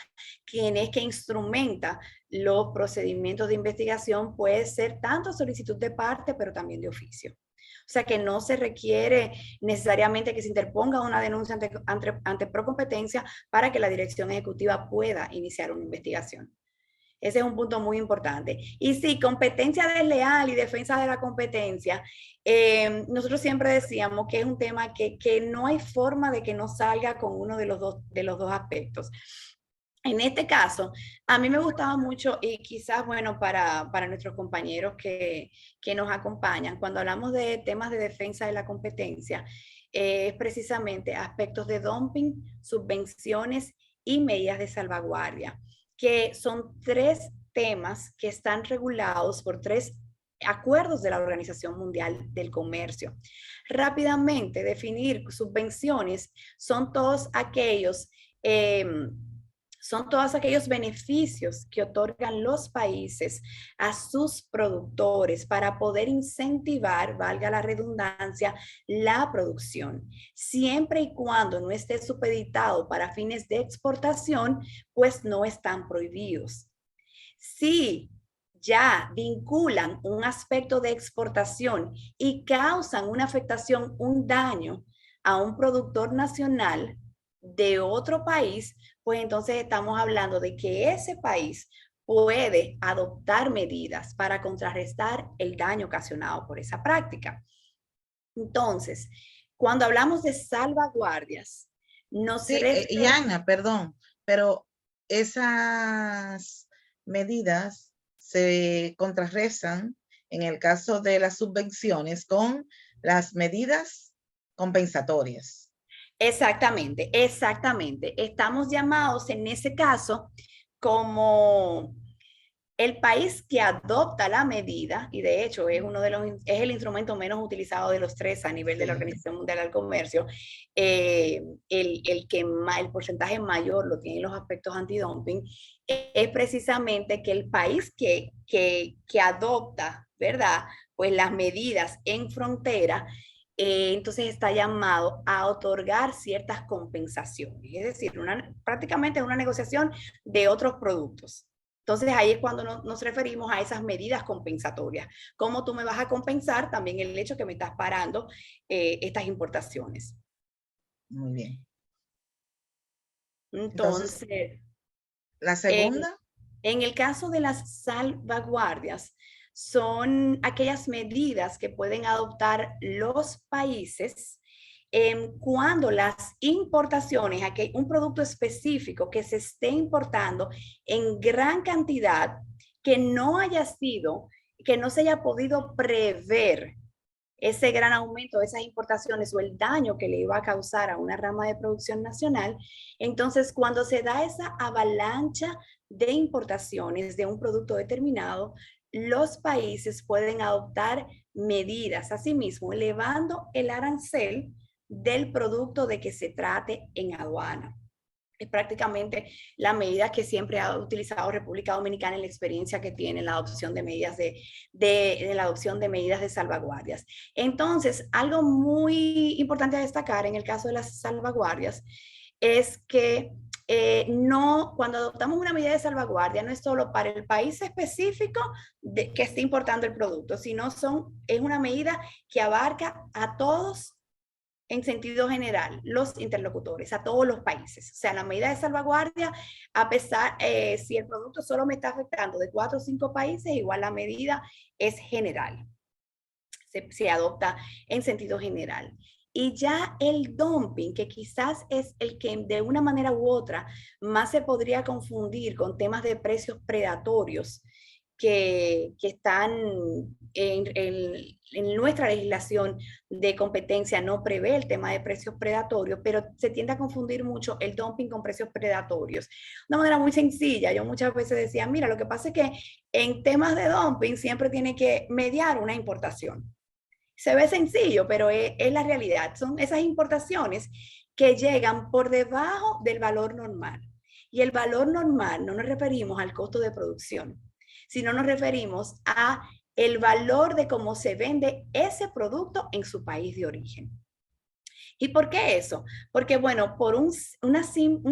quien es que instrumenta los procedimientos de investigación, puede ser tanto solicitud de parte, pero también de oficio. O sea que no se requiere necesariamente que se interponga una denuncia ante Procompetencia para que la dirección ejecutiva pueda iniciar una investigación. Ese es un punto muy importante. Y sí, competencia desleal y defensa de la competencia. Nosotros siempre decíamos que es un tema que no hay forma de que no salga con uno de los dos aspectos. En este caso, a mí me gustaba mucho y quizás, bueno, para nuestros compañeros que nos acompañan, cuando hablamos de temas de defensa de la competencia, es precisamente aspectos de dumping, subvenciones y medidas de salvaguardia, que son tres temas que están regulados por tres acuerdos de la Organización Mundial del Comercio. Rápidamente, definir subvenciones son todos aquellos... son todos aquellos beneficios que otorgan los países a sus productores para poder incentivar, valga la redundancia, la producción, siempre y cuando no esté supeditado para fines de exportación, pues no están prohibidos. Si ya vinculan un aspecto de exportación y causan una afectación, un daño a un productor nacional de otro país, pues entonces estamos hablando de que ese país puede adoptar medidas para contrarrestar el daño ocasionado por esa práctica. Entonces, cuando hablamos de salvaguardias, nos Sí, Yana, perdón, pero esas medidas se contrarrestan en el caso de las subvenciones con las medidas compensatorias. Exactamente, exactamente. Estamos llamados en ese caso como el país que adopta la medida, y de hecho es es el instrumento menos utilizado de los tres a nivel de la Sí. Organización Mundial del Comercio, el porcentaje mayor lo tienen los aspectos antidumping, es precisamente que el país que adopta, ¿verdad? Pues las medidas en frontera, entonces está llamado a otorgar ciertas compensaciones, es decir, prácticamente una negociación de otros productos. Entonces ahí es cuando nos referimos a esas medidas compensatorias. ¿Cómo tú me vas a compensar también el hecho que me estás parando estas importaciones? Muy bien. Entonces, Entonces, la en, segunda, en el caso de las salvaguardias, son aquellas medidas que pueden adoptar los países cuando las importaciones, un producto específico que se esté importando en gran cantidad, que no haya sido, que no se haya podido prever ese gran aumento de esas importaciones o el daño que le iba a causar a una rama de producción nacional. Entonces, cuando se da esa avalancha de importaciones de un producto determinado, los países pueden adoptar medidas, asimismo, elevando el arancel del producto de que se trate en aduana. Es prácticamente la medida que siempre ha utilizado República Dominicana en la experiencia que tiene en la adopción de medidas la adopción de medidas de salvaguardias. Entonces, algo muy importante a destacar en el caso de las salvaguardias es que no, cuando adoptamos una medida de salvaguardia, no es solo para el país específico que esté importando el producto, sino es una medida que abarca a todos en sentido general, los interlocutores, a todos los países. O sea, la medida de salvaguardia, a pesar, si el producto solo me está afectando de 4 o 5 países, igual la medida es general. Se adopta en sentido general. Y ya el dumping, que quizás es el que de una manera u otra más se podría confundir con temas de precios predatorios, que están en nuestra legislación de competencia, no prevé el tema de precios predatorios, pero se tiende a confundir mucho el dumping con precios predatorios. De una manera muy sencilla, yo muchas veces decía, mira, lo que pasa es que en temas de dumping siempre tiene que mediar una importación. Se ve sencillo, pero es la realidad. Son esas importaciones que llegan por debajo del valor normal. Y el valor normal no nos referimos al costo de producción, sino nos referimos a el valor de cómo se vende ese producto en su país de origen. ¿Y por qué eso? Porque, bueno, por un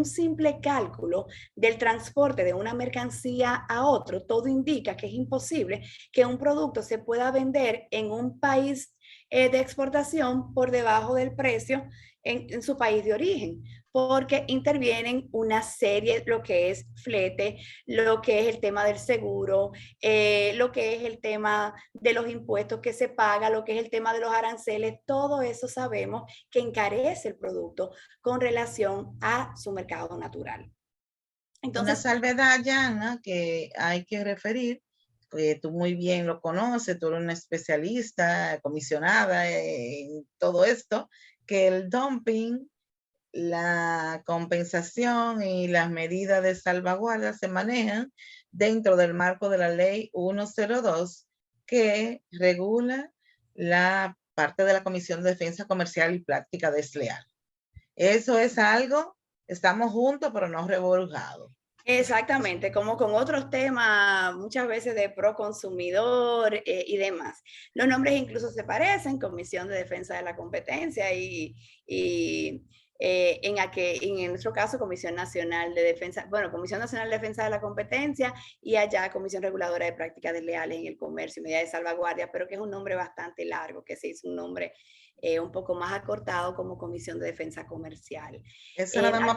simple cálculo del transporte de una mercancía a otro, todo indica que es imposible que un producto se pueda vender en un país de exportación por debajo del precio en su país de origen, porque intervienen una serie, lo que es flete, lo que es el tema del seguro, lo que es el tema de los impuestos que se paga, lo que es el tema de los aranceles, todo eso sabemos que encarece el producto con relación a su mercado natural. Una Entonces, salvedad, Yana, que hay que referir, que tú muy bien lo conoces, tú eres una especialista, comisionada en todo esto, que el dumping, la compensación y las medidas de salvaguarda se manejan dentro del marco de la ley 102 que regula la parte de la Comisión de Defensa Comercial y Práctica Desleal. Eso es algo, estamos juntos pero no revolgados. exactamente, como con otros temas, muchas veces de pro consumidor y demás. Los nombres incluso se parecen, Comisión de Defensa de la Competencia y en nuestro caso, Comisión Nacional de Defensa, bueno, Comisión Nacional de Defensa de la Competencia y allá Comisión Reguladora de Prácticas Desleales en el Comercio y Medidas de Salvaguardia, pero que es un nombre bastante largo, que se hizo un nombre un poco más acortado como Comisión de Defensa Comercial. Eso nada más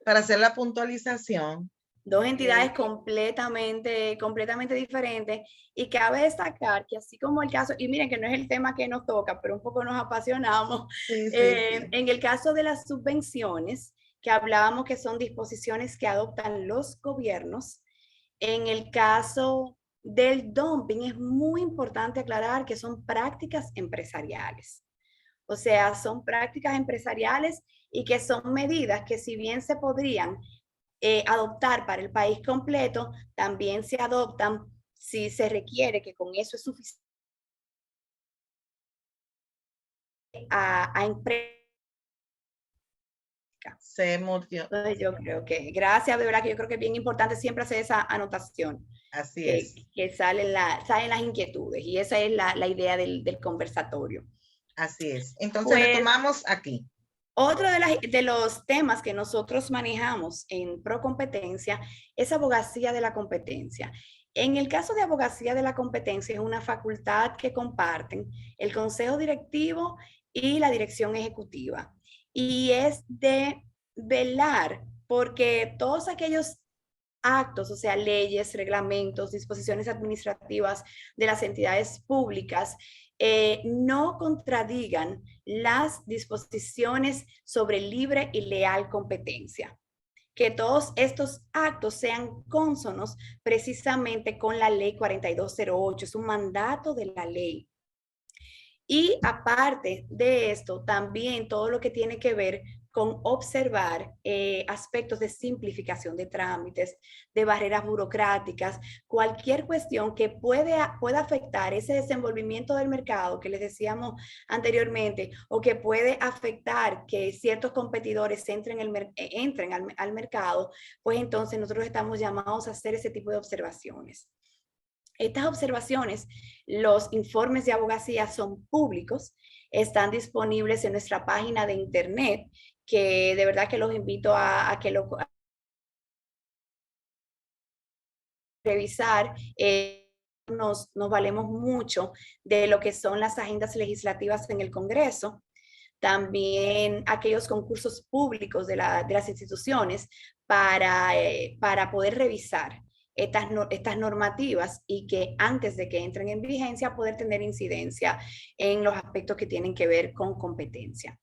para hacer la puntualización. Dos entidades completamente diferentes y cabe destacar que así como el caso, y miren que no es el tema que nos toca, pero un poco nos apasionamos, Sí. en el caso de las subvenciones, que hablábamos que son disposiciones que adoptan los gobiernos, en el caso del dumping es muy importante aclarar que son prácticas empresariales. O sea, son prácticas empresariales y que son medidas que si bien se podrían adoptar para el país completo, también se adoptan si se requiere que con eso es suficiente a empresas. Se murió. Entonces yo creo que, gracias, de verdad que yo creo que es bien importante siempre hacer esa anotación. Así es. Que salen las inquietudes y esa es la idea del conversatorio. Así es. Entonces Pues, retomamos aquí. otro de los temas que nosotros manejamos en Procompetencia es abogacía de la competencia. En el caso de abogacía de la competencia es una facultad que comparten el consejo directivo y la dirección ejecutiva. Y es de velar porque todos aquellos actos, o sea, leyes, reglamentos, disposiciones administrativas de las entidades públicas, no contradigan las disposiciones sobre libre y leal competencia. Que todos estos actos sean cónsonos precisamente con la ley 4208, es un mandato de la ley. Y aparte de esto, también todo lo que tiene que ver con observar aspectos de simplificación de trámites, de barreras burocráticas, cualquier cuestión que pueda afectar ese desenvolvimiento del mercado que les decíamos anteriormente, o que puede afectar que ciertos competidores entren al mercado, pues entonces nosotros estamos llamados a hacer ese tipo de observaciones. Estas observaciones, los informes de abogacía son públicos, están disponibles en nuestra página de internet, que de verdad que los invito a que lo revisar. Nos valemos mucho de lo que son las agendas legislativas en el Congreso, también aquellos concursos públicos de las instituciones para poder revisar estas normativas y que antes de que entren en vigencia poder tener incidencia en los aspectos que tienen que ver con competencia.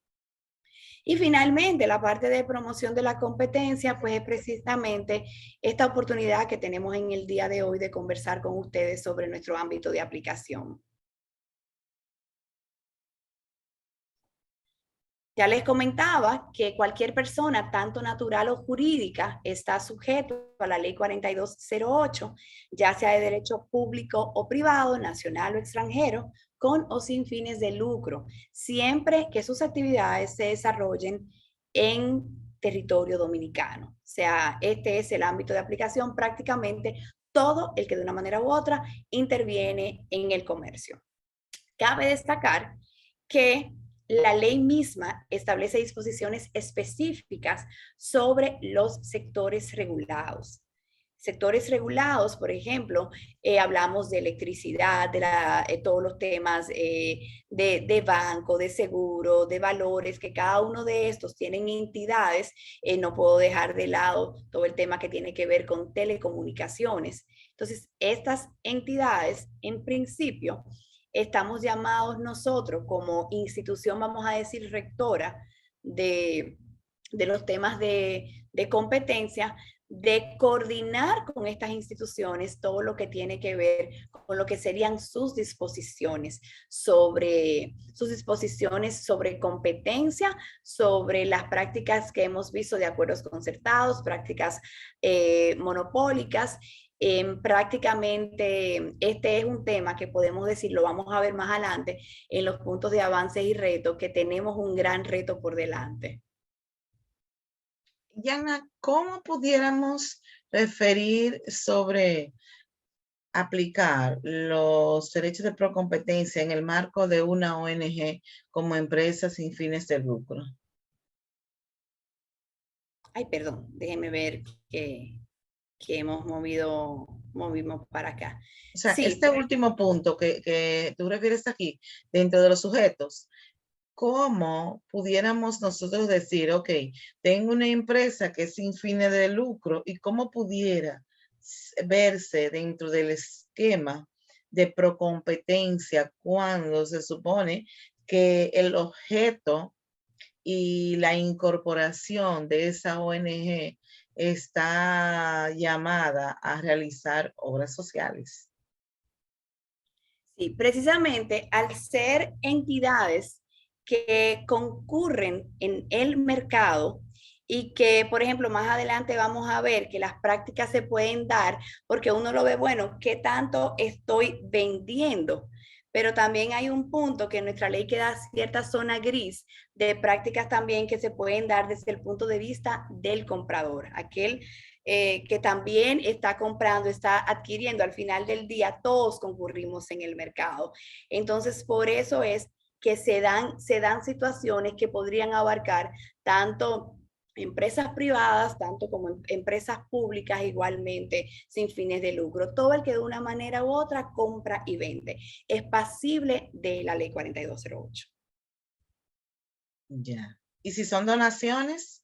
Y finalmente, la parte de promoción de la competencia, pues es precisamente esta oportunidad que tenemos en el día de hoy de conversar con ustedes sobre nuestro ámbito de aplicación. Ya les comentaba que cualquier persona, tanto natural o jurídica, está sujeto a la ley 4208, ya sea de derecho público o privado, nacional o extranjero, con o sin fines de lucro, siempre que sus actividades se desarrollen en territorio dominicano. O sea, este es el ámbito de aplicación prácticamente todo el que de una manera u otra interviene en el comercio. Cabe destacar que la ley misma establece disposiciones específicas sobre los sectores regulados. sectores regulados, por ejemplo, hablamos de electricidad, de todos los temas de banco, de seguro, de valores, que cada uno de estos tienen entidades. No puedo dejar de lado todo el tema que tiene que ver con telecomunicaciones. Entonces, estas entidades, en principio, estamos llamados nosotros como institución, vamos a decir, rectora de los temas de competencia, de coordinar con estas instituciones todo lo que tiene que ver con lo que serían sus disposiciones sobre competencia, sobre las prácticas que hemos visto de acuerdos concertados, prácticas monopólicas. Prácticamente este es un tema que podemos decir, lo vamos a ver más adelante en los puntos de avance y reto, que tenemos un gran reto por delante. Yana, ¿cómo pudiéramos referir sobre aplicar los derechos de procompetencia en el marco de una ONG como empresa sin fines de lucro? Ay, perdón, déjenme ver que movimos para acá. O sea, Sí, este último punto que tú refieres aquí, dentro de los sujetos, ¿cómo pudiéramos nosotros decir, ok, tengo una empresa que es sin fines de lucro y cómo pudiera verse dentro del esquema de procompetencia cuando se supone que el objeto y la incorporación de esa ONG está llamada a realizar obras sociales? sí, precisamente al ser entidades que concurren en el mercado y que, por ejemplo, más adelante vamos a ver que las prácticas se pueden dar porque uno lo ve, bueno, ¿qué tanto estoy vendiendo? Pero también hay un punto que en nuestra ley queda cierta zona gris de prácticas también que se pueden dar desde el punto de vista del comprador, aquel que también está comprando, está adquiriendo. Al final del día, todos concurrimos en el mercado. Entonces, por eso es que se dan situaciones que podrían abarcar tanto empresas privadas, tanto como empresas públicas igualmente sin fines de lucro. Todo el que de una manera u otra compra y vende es pasible de la ley 4208. Ya. ¿Y si son donaciones?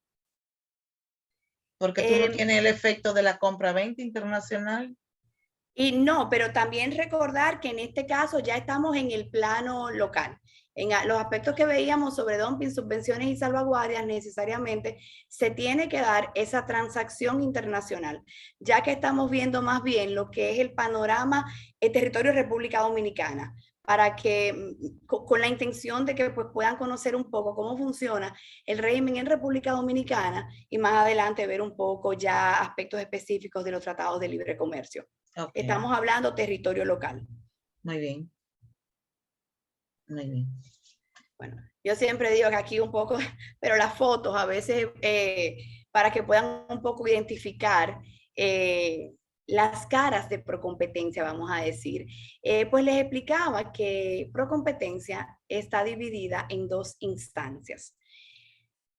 Porque tú no tienes el efecto de la compra-venta internacional. Y no, pero también recordar que en este caso ya estamos en el plano local. En los aspectos que veíamos sobre dumping, subvenciones y salvaguardias, necesariamente se tiene que dar esa transacción internacional, ya que estamos viendo más bien lo que es el panorama el territorio de República Dominicana, para que con la intención de que pues, puedan conocer un poco cómo funciona el régimen en República Dominicana y más adelante ver un poco ya aspectos específicos de los tratados de libre comercio. Okay. Estamos hablando territorio local. Muy bien. Muy bien. Bueno, yo siempre digo que aquí un poco, pero las fotos a veces para que puedan un poco identificar las caras de Procompetencia, vamos a decir, pues les explicaba que Procompetencia está dividida en dos instancias.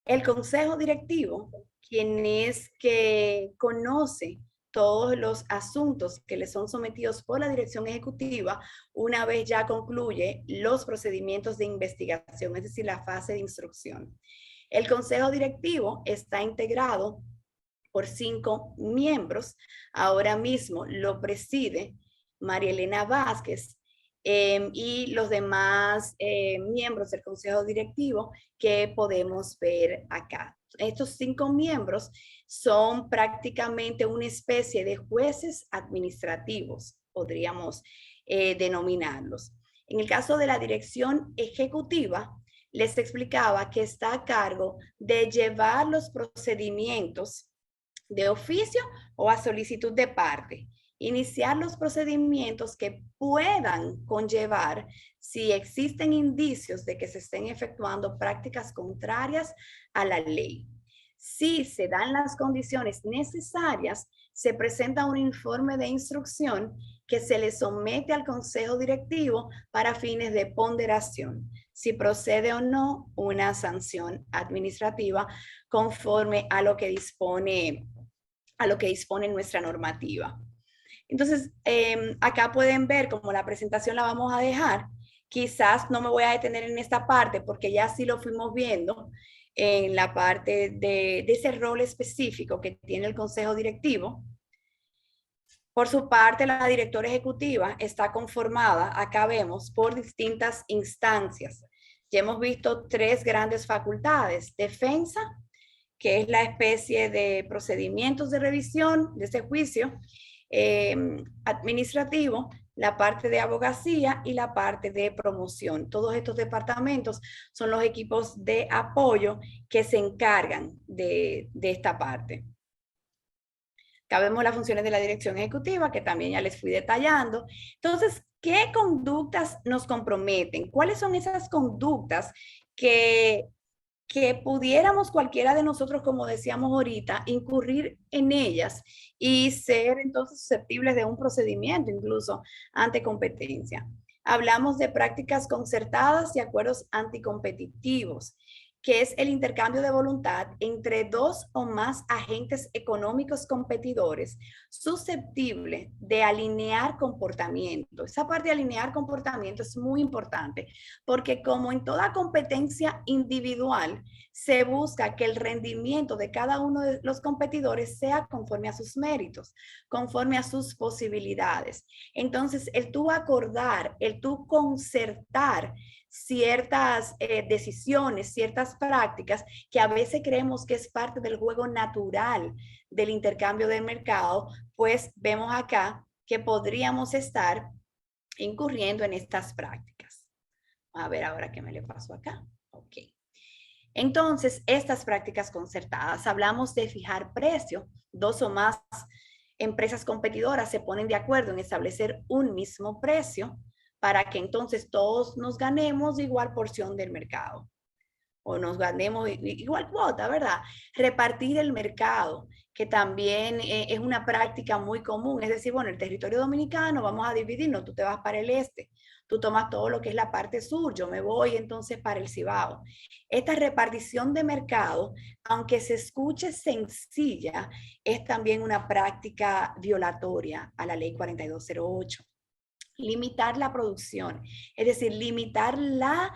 El consejo directivo, quien es que conoce todos los asuntos que le son sometidos por la dirección ejecutiva una vez ya concluye los procedimientos de investigación, es decir, la fase de instrucción. El consejo directivo está integrado por 5 miembros. Ahora mismo lo preside María Elena Vázquez y los demás miembros del consejo directivo que podemos ver acá. Estos 5 miembros son prácticamente una especie de jueces administrativos, podríamos denominarlos. En el caso de la dirección ejecutiva, les explicaba que está a cargo de llevar los procedimientos de oficio o a solicitud de parte. Iniciar los procedimientos que puedan conllevar si existen indicios de que se estén efectuando prácticas contrarias a la ley. Si se dan las condiciones necesarias, se presenta un informe de instrucción que se le somete al consejo directivo para fines de ponderación, si procede o no una sanción administrativa conforme a lo que dispone a lo que dispone nuestra normativa. Entonces, acá pueden ver como la presentación la vamos a dejar. Quizás no me voy a detener en esta parte porque ya sí lo fuimos viendo en la parte de ese rol específico que tiene el consejo directivo. Por su parte, la directora ejecutiva está conformada, acá vemos, por distintas instancias. Ya hemos visto 3 grandes facultades: defensa, que es la especie de procedimientos de revisión de ese juicio, administrativo, la parte de abogacía y la parte de promoción. Todos estos departamentos son los equipos de apoyo que se encargan de esta parte. Acá vemos las funciones de la dirección ejecutiva, que también ya les fui detallando. Entonces, ¿qué conductas nos comprometen? ¿Cuáles son esas conductas que pudiéramos cualquiera de nosotros, como decíamos ahorita, incurrir en ellas y ser entonces susceptibles de un procedimiento incluso ante competencia? Hablamos de prácticas concertadas y acuerdos anticompetitivos, que es el intercambio de voluntad entre 2 o más agentes económicos competidores susceptible de alinear comportamiento. Esa parte de alinear comportamiento es muy importante porque, como en toda competencia individual, se busca que el rendimiento de cada uno de los competidores sea conforme a sus méritos, conforme a sus posibilidades. Entonces, el tú acordar, el tú concertar ciertas decisiones, ciertas prácticas que a veces creemos que es parte del juego natural del intercambio del mercado, pues vemos acá que podríamos estar incurriendo en estas prácticas. A ver ahora qué me le pasó acá. Ok. Entonces, estas prácticas concertadas, hablamos de fijar precio. 2 o más empresas competidoras se ponen de acuerdo en establecer un mismo precio para que entonces todos nos ganemos igual porción del mercado o nos ganemos igual cuota, ¿verdad? Repartir el mercado, que también es una práctica muy común. Es decir, bueno, el territorio dominicano vamos a dividirnos, tú te vas para el este, tú tomas todo lo que es la parte sur, yo me voy entonces para el Cibao. Esta repartición de mercado, aunque se escuche sencilla, es también una práctica violatoria a la ley 4208. Limitar la producción, es decir, limitar la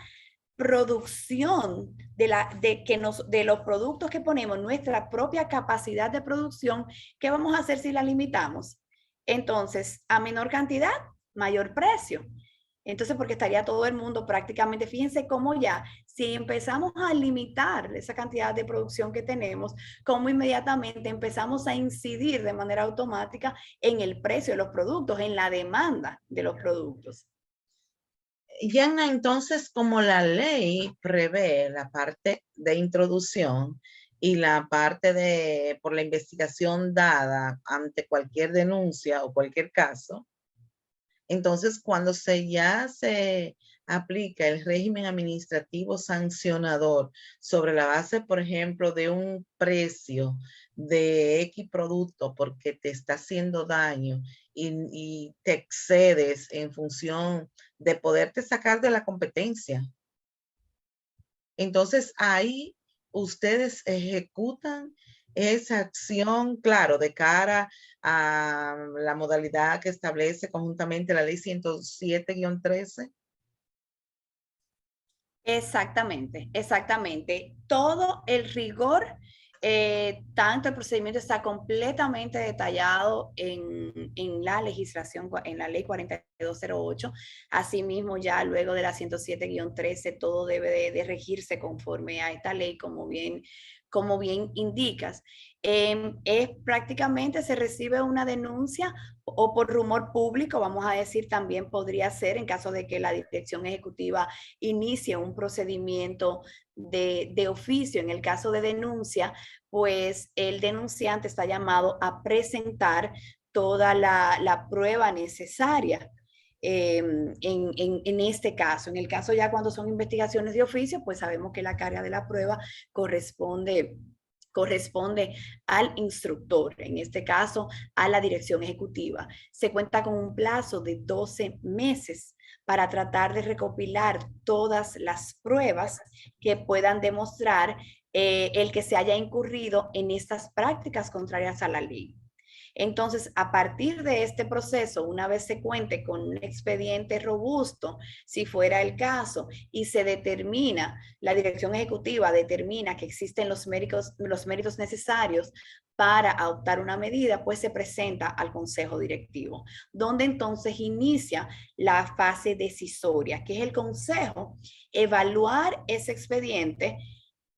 producción de los productos que ponemos, nuestra propia capacidad de producción. ¿Qué vamos a hacer si la limitamos? Entonces, a menor cantidad, mayor precio. Entonces, porque estaría todo el mundo prácticamente, fíjense cómo ya, si empezamos a limitar esa cantidad de producción que tenemos, cómo inmediatamente empezamos a incidir de manera automática en el precio de los productos, en la demanda de los productos. Yana, entonces, como la ley prevé la parte de introducción y la parte de por la investigación dada ante cualquier denuncia o cualquier caso, entonces cuando ya se aplica el régimen administrativo sancionador sobre la base, por ejemplo, de un precio de X producto porque te está haciendo daño y te excedes en función de poderte sacar de la competencia. Entonces ahí ustedes ejecutan esa acción, claro, de cara a la modalidad que establece conjuntamente la ley 107-13. Exactamente, exactamente. Todo el rigor, tanto el procedimiento está completamente detallado en la legislación, en la ley 4208. Asimismo, ya luego de la 107-13, todo debe de regirse conforme a esta ley, como bien indicas. Es prácticamente se recibe una denuncia o por rumor público, vamos a decir, también podría ser en caso de que la dirección ejecutiva inicie un procedimiento de oficio. En el caso de denuncia, pues el denunciante está llamado a presentar toda la prueba necesaria. En este caso, en el caso ya cuando son investigaciones de oficio, pues sabemos que la carga de la prueba corresponde al instructor, en este caso a la dirección ejecutiva. Se cuenta con un plazo de 12 meses para tratar de recopilar todas las pruebas que puedan demostrar el que se haya incurrido en estas prácticas contrarias a la ley. Entonces, a partir de este proceso, una vez se cuente con un expediente robusto, si fuera el caso, y se determina, la dirección ejecutiva determina que existen los méritos necesarios para adoptar una medida, pues se presenta al consejo directivo, donde entonces inicia la fase decisoria, que es el consejo evaluar ese expediente,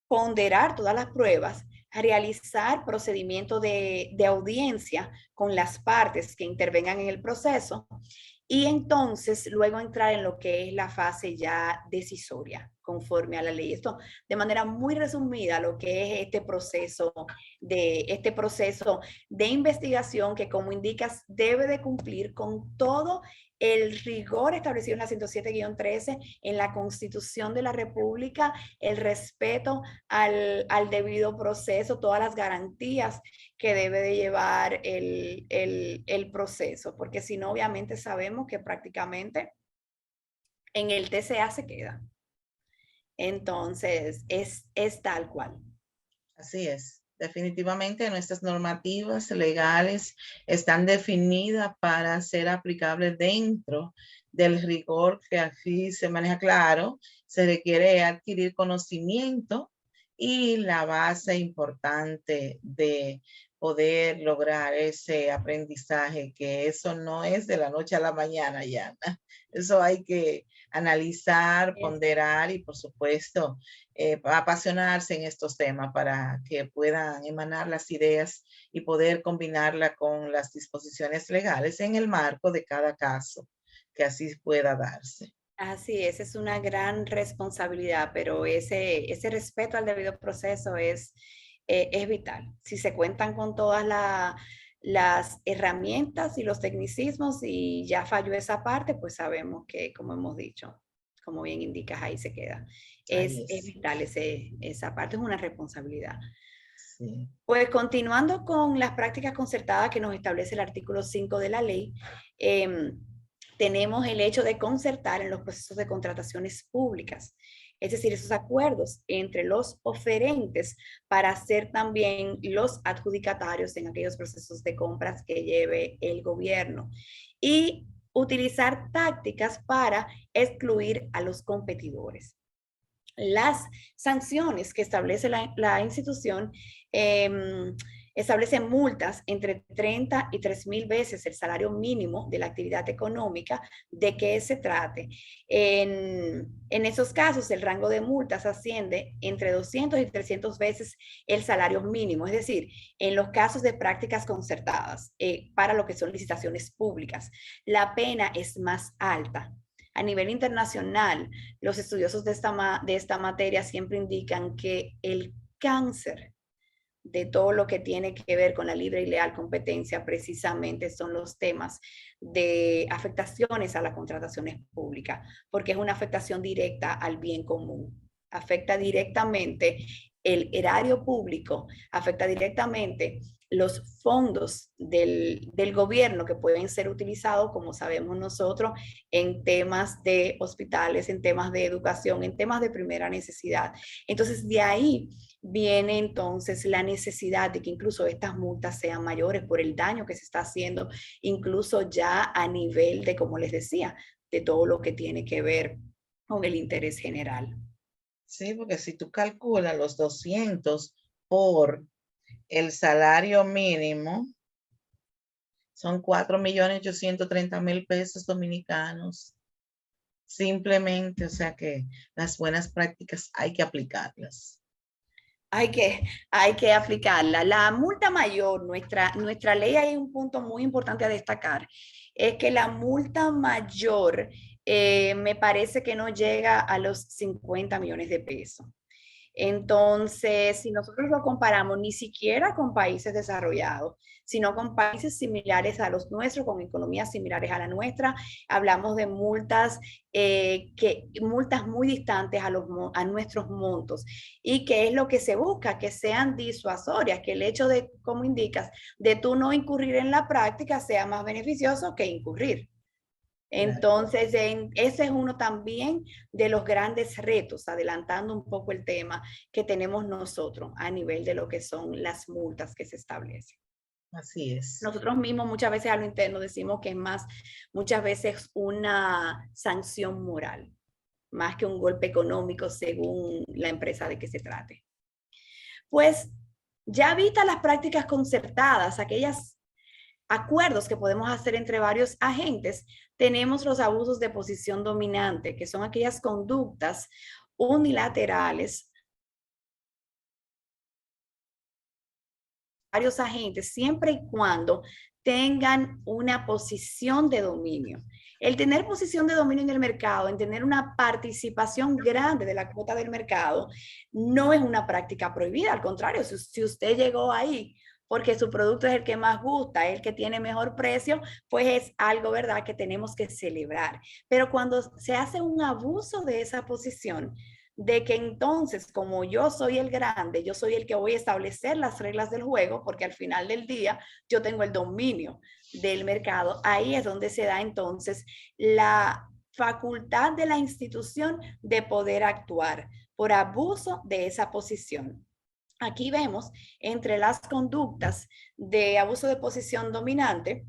ponderar todas las pruebas, realizar procedimiento de audiencia con las partes que intervengan en el proceso y entonces luego entrar en lo que es la fase ya decisoria conforme a la ley. Esto de manera muy resumida lo que es este proceso de investigación que, como indicas, debe de cumplir con todo el rigor establecido en la 107-13 en la Constitución de la República, el respeto al debido proceso, todas las garantías que debe de llevar el proceso, porque si no, obviamente sabemos que prácticamente en el TCA se queda. Entonces, es tal cual. Así es. Definitivamente nuestras normativas legales están definidas para ser aplicables dentro del rigor que aquí se maneja. Claro, se requiere adquirir conocimiento y la base importante de poder lograr ese aprendizaje, que eso no es de la noche a la mañana, Yana. Eso hay que analizar, ponderar y, por supuesto, apasionarse en estos temas para que puedan emanar las ideas y poder combinarla con las disposiciones legales en el marco de cada caso, que así pueda darse. Así es una gran responsabilidad, pero ese respeto al debido proceso es vital. Si se cuentan con todas las herramientas y los tecnicismos y ya falló esa parte, pues sabemos que, como hemos dicho, como bien indicas, ahí se queda. Es vital esa parte, es una responsabilidad. Sí. Pues continuando con las prácticas concertadas que nos establece el artículo 5 de la ley, tenemos el hecho de concertar en los procesos de contrataciones públicas, es decir, esos acuerdos entre los oferentes para ser también los adjudicatarios en aquellos procesos de compras que lleve el gobierno y utilizar tácticas para excluir a los competidores. Las sanciones que establece la institución establecen multas entre 30 y 3,000 veces el salario mínimo de la actividad económica de que se trate. En esos casos, el rango de multas asciende entre 200 y 300 veces el salario mínimo, es decir, en los casos de prácticas concertadas para lo que son licitaciones públicas, la pena es más alta. A nivel internacional, los estudiosos de esta materia siempre indican que el cáncer de todo lo que tiene que ver con la libre y leal competencia precisamente son los temas de afectaciones a las contrataciones públicas, porque es una afectación directa al bien común. Afecta directamente el erario público, afecta directamente los fondos del gobierno que pueden ser utilizados, como sabemos nosotros, en temas de hospitales, en temas de educación, en temas de primera necesidad. Entonces, de ahí viene entonces la necesidad de que incluso estas multas sean mayores por el daño que se está haciendo, incluso ya a nivel de, como les decía, de todo lo que tiene que ver con el interés general. Sí, porque si tú calculas los 200 por el salario mínimo, son 4.830.000 pesos dominicanos. Simplemente, o sea que las buenas prácticas hay que aplicarlas. Hay que aplicarla. La multa mayor, nuestra ley, hay un punto muy importante a destacar, es que la multa mayor me parece que no llega a los 50 millones de pesos. Entonces, si nosotros lo comparamos ni siquiera con países desarrollados, sino con países similares a los nuestros, con economías similares a la nuestra, hablamos de multas, multas muy distantes a nuestros montos. ¿Y qué es lo que se busca? Que sean disuasorias, que el hecho de, como indicas, de tú no incurrir en la práctica sea más beneficioso que incurrir. Claro. Entonces, ese es uno también de los grandes retos, adelantando un poco el tema que tenemos nosotros a nivel de lo que son las multas que se establecen. Así es. Nosotros mismos muchas veces a lo interno decimos que es más, muchas veces una sanción moral, más que un golpe económico según la empresa de que se trate. Pues ya evita las prácticas concertadas, aquellos acuerdos que podemos hacer entre varios agentes, tenemos los abusos de posición dominante, que son aquellas conductas unilaterales, varios agentes, siempre y cuando tengan una posición de dominio. El tener posición de dominio en el mercado, en tener una participación grande de la cuota del mercado, no es una práctica prohibida. Al contrario, si usted llegó ahí porque su producto es el que más gusta, el que tiene mejor precio, pues es algo, ¿verdad?, que tenemos que celebrar. Pero cuando se hace un abuso de esa posición, de que entonces, como yo soy el grande, yo soy el que voy a establecer las reglas del juego, porque al final del día yo tengo el dominio del mercado, ahí es donde se da entonces la facultad de la institución de poder actuar por abuso de esa posición. Aquí vemos entre las conductas de abuso de posición dominante,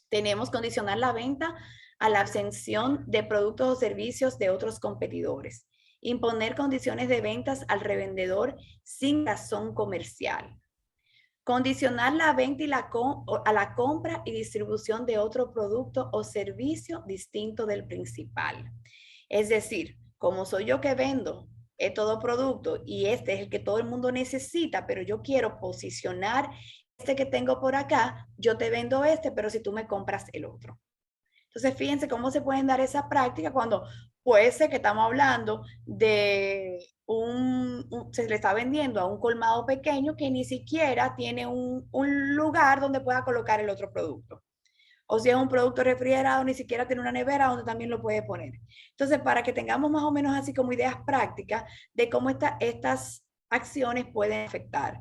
tenemos condicionar la venta a la abstención de productos o servicios de otros competidores, imponer condiciones de ventas al revendedor sin razón comercial, condicionar la venta y a la compra y distribución de otro producto o servicio distinto del principal. Es decir, como soy yo que vendo todo producto y este es el que todo el mundo necesita, pero yo quiero posicionar este que tengo por acá, yo te vendo este, pero si tú me compras el otro. Entonces, fíjense cómo se pueden dar esa práctica cuando puede ser que estamos hablando de se le está vendiendo a un colmado pequeño que ni siquiera tiene un lugar donde pueda colocar el otro producto. O si es un producto refrigerado, ni siquiera tiene una nevera donde también lo puede poner. Entonces, para que tengamos más o menos así como ideas prácticas de cómo estas acciones pueden afectar.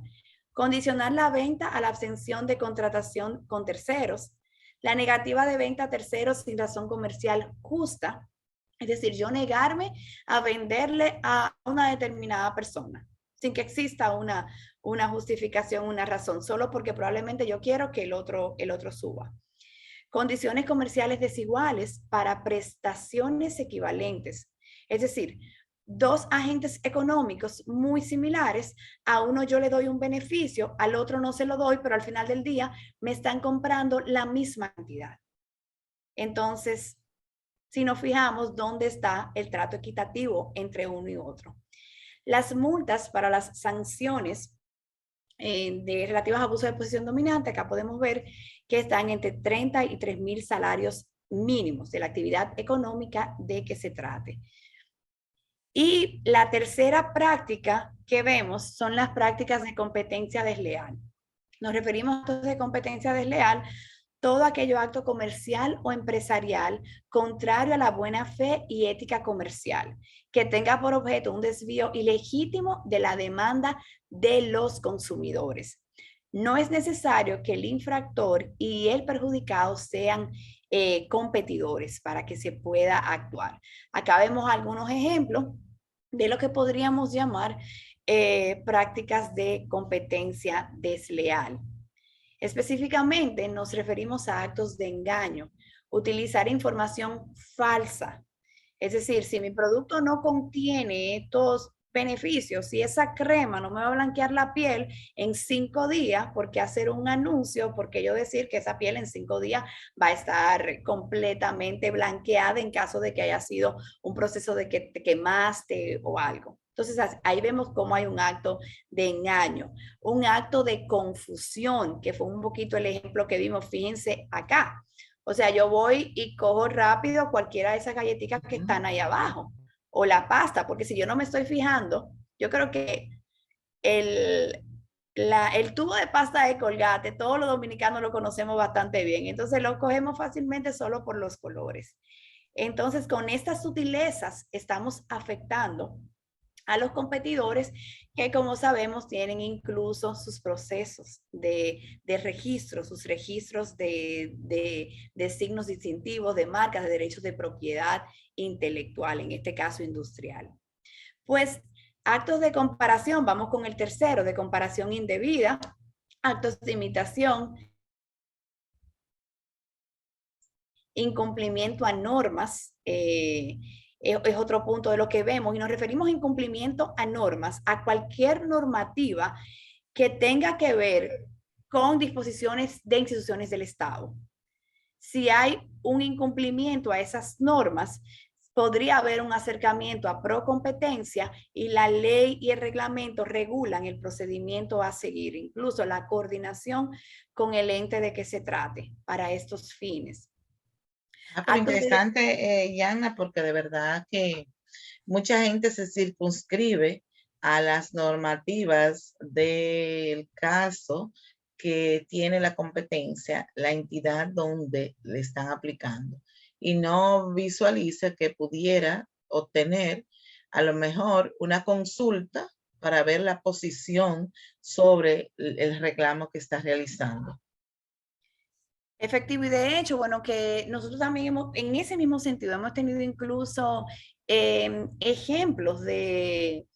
Condicionar la venta a la abstención de contratación con terceros. La negativa de venta a terceros sin razón comercial justa. Es decir, yo negarme a venderle a una determinada persona sin que exista una justificación, una razón, solo porque probablemente yo quiero que el otro suba. Condiciones comerciales desiguales para prestaciones equivalentes. Es decir, dos agentes económicos muy similares, a uno yo le doy un beneficio, al otro no se lo doy, pero al final del día me están comprando la misma cantidad. Entonces, si nos fijamos, ¿dónde está el trato equitativo entre uno y otro? Las multas para las sanciones de relativas a abuso de posición dominante, acá podemos ver que están entre 30 y 3.000 salarios mínimos de la actividad económica de que se trate. Y la tercera práctica que vemos son las prácticas de competencia desleal. Nos referimos a de competencia desleal todo aquello acto comercial o empresarial contrario a la buena fe y ética comercial, que tenga por objeto un desvío ilegítimo de la demanda de los consumidores. No es necesario que el infractor y el perjudicado sean competidores para que se pueda actuar. Acá vemos algunos ejemplos de lo que podríamos llamar prácticas de competencia desleal. Específicamente nos referimos a actos de engaño, utilizar información falsa. Es decir, si mi producto no contiene estos beneficios, si esa crema no me va a blanquear la piel en 5 días, ¿por qué hacer un anuncio? Porque yo decir que esa piel en 5 días va a estar completamente blanqueada en caso de que haya sido un proceso de que te quemaste o algo. Entonces, ahí vemos cómo hay un acto de engaño, un acto de confusión, que fue un poquito el ejemplo que vimos, fíjense acá. O sea, yo voy y cojo rápido cualquiera de esas galletitas que están ahí abajo, o la pasta, porque si yo no me estoy fijando, yo creo que el, el tubo de pasta de Colgate, todos los dominicanos lo conocemos bastante bien, entonces lo cogemos fácilmente solo por los colores. Entonces, con estas sutilezas estamos afectando a los competidores que, como sabemos, tienen incluso sus procesos de registro, sus registros de signos distintivos, de marcas, de derechos de propiedad intelectual, en este caso industrial. Pues actos de comparación, vamos con el tercero, de comparación indebida, actos de imitación, incumplimiento a normas, es otro punto de lo que vemos, y nos referimos a incumplimiento a normas, a cualquier normativa que tenga que ver con disposiciones de instituciones del Estado. Si hay un incumplimiento a esas normas, podría haber un acercamiento a procompetencia y la ley y el reglamento regulan el procedimiento a seguir, incluso la coordinación con el ente de que se trate para estos fines. Pero interesante, Yana, porque de verdad que mucha gente se circunscribe a las normativas del caso que tiene la competencia, la entidad donde le están aplicando, y no visualiza que pudiera obtener a lo mejor una consulta para ver la posición sobre el reclamo que está realizando. Efectivo, y de hecho, bueno, que nosotros también hemos, en ese mismo sentido, hemos tenido incluso ejemplos de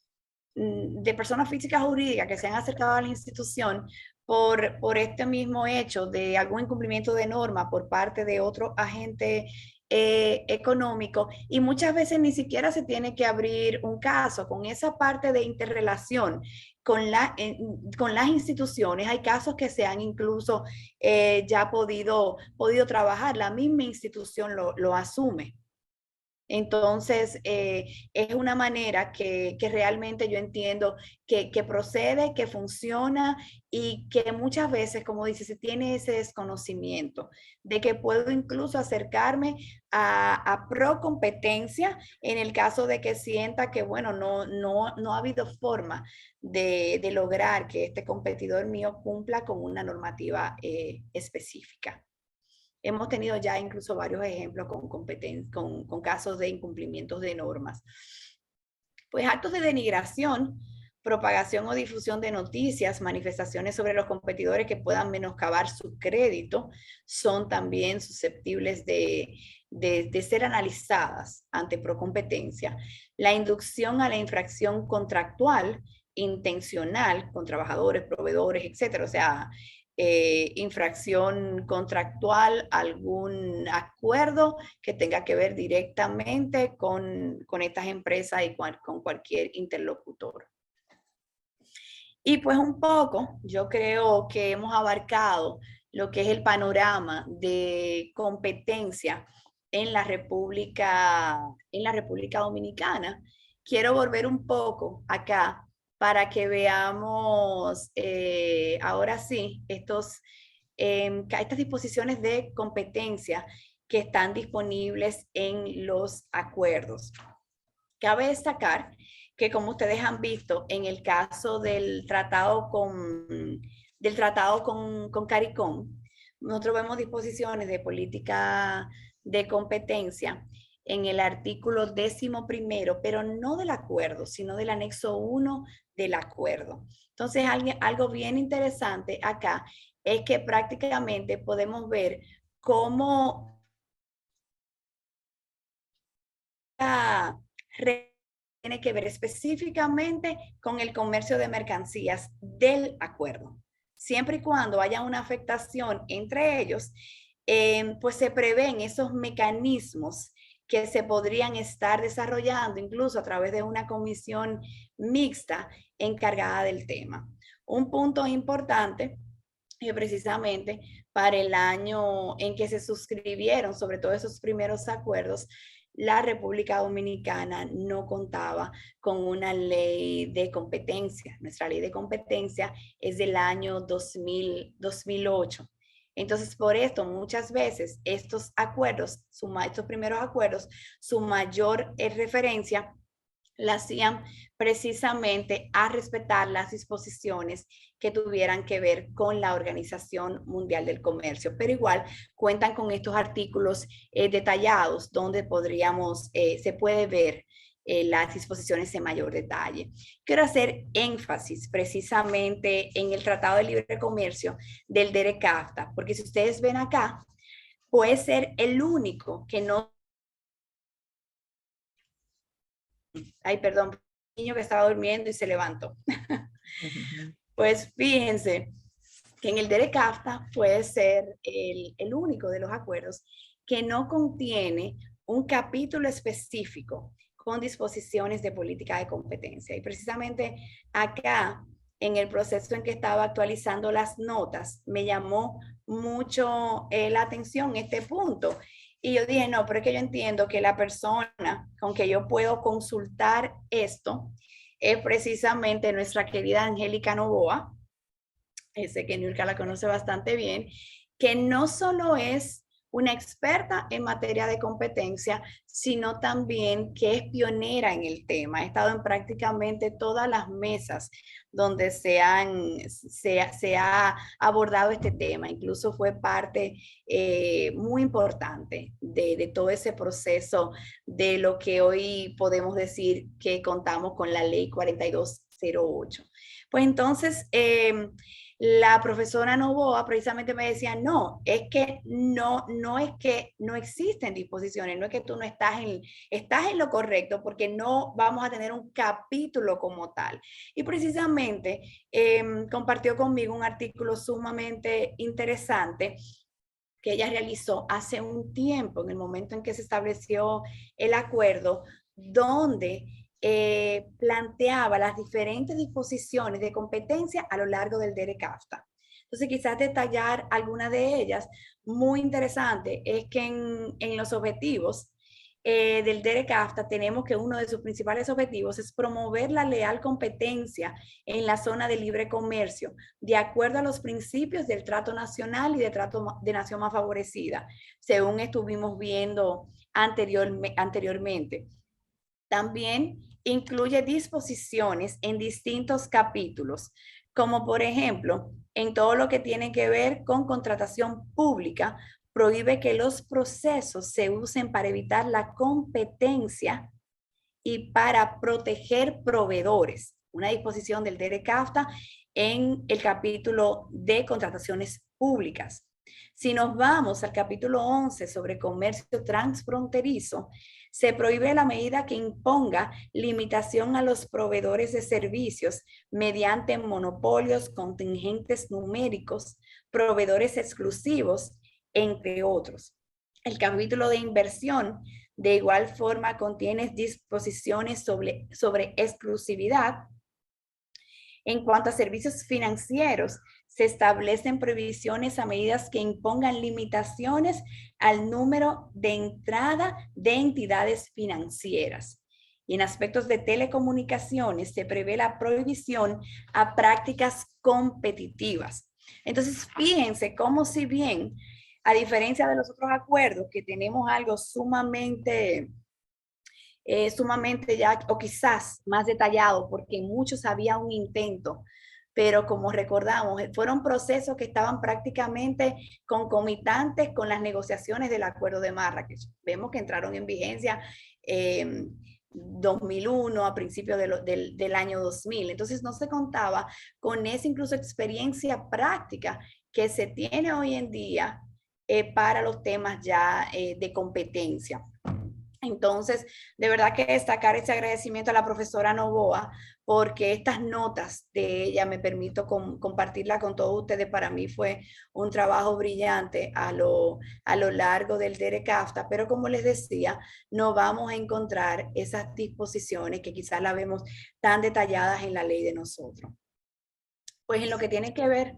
personas físicas jurídicas que se han acercado a la institución por este mismo hecho de algún incumplimiento de norma por parte de otro agente económico, y muchas veces ni siquiera se tiene que abrir un caso con esa parte de interrelación con las instituciones. Hay casos que se han incluso ya podido trabajar, la misma institución lo asume. Entonces, es una manera que realmente yo entiendo que procede, que funciona, y que muchas veces, como dice, se tiene ese desconocimiento de que puedo incluso acercarme a pro competencia en el caso de que sienta que, bueno, no ha habido forma de lograr que este competidor mío cumpla con una normativa específica. Hemos tenido ya incluso varios ejemplos con casos de incumplimientos de normas. Pues actos de denigración, propagación o difusión de noticias, manifestaciones sobre los competidores que puedan menoscabar su crédito, son también susceptibles de ser analizadas ante procompetencia. La inducción a la infracción contractual intencional con trabajadores, proveedores, etcétera. O sea, infracción contractual, algún acuerdo que tenga que ver directamente con estas empresas y con cualquier interlocutor. Y pues un poco, yo creo que hemos abarcado lo que es el panorama de competencia en la República Dominicana. Quiero volver un poco acá para que veamos ahora sí estas disposiciones de competencia que están disponibles en los acuerdos. Cabe destacar que, como ustedes han visto en el caso del tratado con CARICOM, nosotros vemos disposiciones de política de competencia en el artículo 11º, pero no del acuerdo, sino del anexo 1 del acuerdo. Entonces, algo bien interesante acá es que prácticamente podemos ver cómo tiene que ver específicamente con el comercio de mercancías del acuerdo. Siempre y cuando haya una afectación entre ellos, pues se prevén esos mecanismos que se podrían estar desarrollando incluso a través de una comisión mixta encargada del tema. Un punto importante que precisamente para el año en que se suscribieron sobre todo esos primeros acuerdos, la República Dominicana no contaba con una ley de competencia. Nuestra ley de competencia es del año 2008. Entonces, por esto, muchas veces estos acuerdos, estos primeros acuerdos, su mayor referencia la hacían precisamente a respetar las disposiciones que tuvieran que ver con la Organización Mundial del Comercio, pero igual cuentan con estos artículos detallados donde se puede ver las disposiciones en mayor detalle. Quiero hacer énfasis precisamente en el Tratado de Libre Comercio del DERECAFTA, porque si ustedes ven acá, puede ser el único que no... Ay, perdón, niño que estaba durmiendo y se levantó. Pues fíjense que en el DERECAFTA puede ser el único de los acuerdos que no contiene un capítulo específico con disposiciones de política de competencia. Y precisamente acá, en el proceso en que estaba actualizando las notas, me llamó mucho la atención este punto. Y yo dije, no, pero es que yo entiendo que la persona con que yo puedo consultar esto es precisamente nuestra querida Angélica Novoa, sé que Nurka la conoce bastante bien, que no solo es una experta en materia de competencia, sino también que es pionera en el tema. Ha estado en prácticamente todas las mesas donde se ha abordado este tema. Incluso fue parte muy importante de todo ese proceso de lo que hoy podemos decir que contamos con la ley 4208. Pues entonces, la profesora Novoa precisamente me decía, no, es que no es que no existen disposiciones, no es que tú no estás en lo correcto porque no vamos a tener un capítulo como tal. Y precisamente compartió conmigo un artículo sumamente interesante que ella realizó hace un tiempo, en el momento en que se estableció el acuerdo, donde planteaba las diferentes disposiciones de competencia a lo largo del DERECAFTA. Entonces, quizás detallar alguna de ellas. Muy interesante es que en los objetivos del DERECAFTA tenemos que uno de sus principales objetivos es promover la leal competencia en la zona de libre comercio, de acuerdo a los principios del trato nacional y de trato de nación más favorecida, según estuvimos viendo anteriormente. También incluye disposiciones en distintos capítulos, como por ejemplo, en todo lo que tiene que ver con contratación pública, prohíbe que los procesos se usen para evitar la competencia y para proteger proveedores. Una disposición del DERECAFTA en el capítulo de contrataciones públicas. Si nos vamos al capítulo 11 sobre comercio transfronterizo, se prohíbe la medida que imponga limitación a los proveedores de servicios mediante monopolios, contingentes numéricos, proveedores exclusivos, entre otros. El capítulo de inversión, de igual forma, contiene disposiciones sobre exclusividad. En cuanto a servicios financieros, se establecen prohibiciones a medidas que impongan limitaciones al número de entrada de entidades financieras. Y en aspectos de telecomunicaciones se prevé la prohibición a prácticas competitivas. Entonces, fíjense cómo si bien, a diferencia de los otros acuerdos, que tenemos algo sumamente ya, o quizás más detallado, porque en muchos había un intento, pero como recordamos, fueron procesos que estaban prácticamente concomitantes con las negociaciones del Acuerdo de Marrakech. Vemos que entraron en vigencia 2001, a principios del año 2000. Entonces no se contaba con esa incluso experiencia práctica que se tiene hoy en día para los temas ya de competencia. Entonces, de verdad que destacar ese agradecimiento a la profesora Novoa, porque estas notas de ella me permito compartirla con todos ustedes. Para mí fue un trabajo brillante a lo largo del DERECAFTA, pero como les decía, no vamos a encontrar esas disposiciones que quizás las vemos tan detalladas en la ley de nosotros. Pues en lo que tiene que ver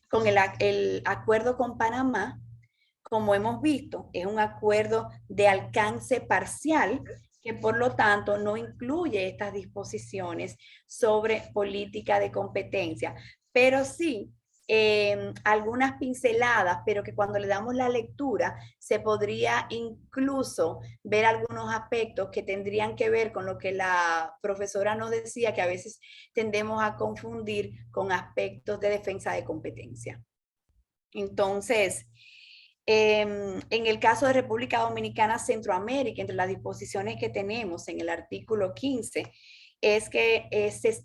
con el acuerdo con Panamá, como hemos visto, es un acuerdo de alcance parcial que por lo tanto no incluye estas disposiciones sobre política de competencia, pero sí algunas pinceladas, pero que cuando le damos la lectura se podría incluso ver algunos aspectos que tendrían que ver con lo que la profesora nos decía, que a veces tendemos a confundir con aspectos de defensa de competencia. Entonces, En el caso de República Dominicana, Centroamérica, entre las disposiciones que tenemos en el artículo 15, es que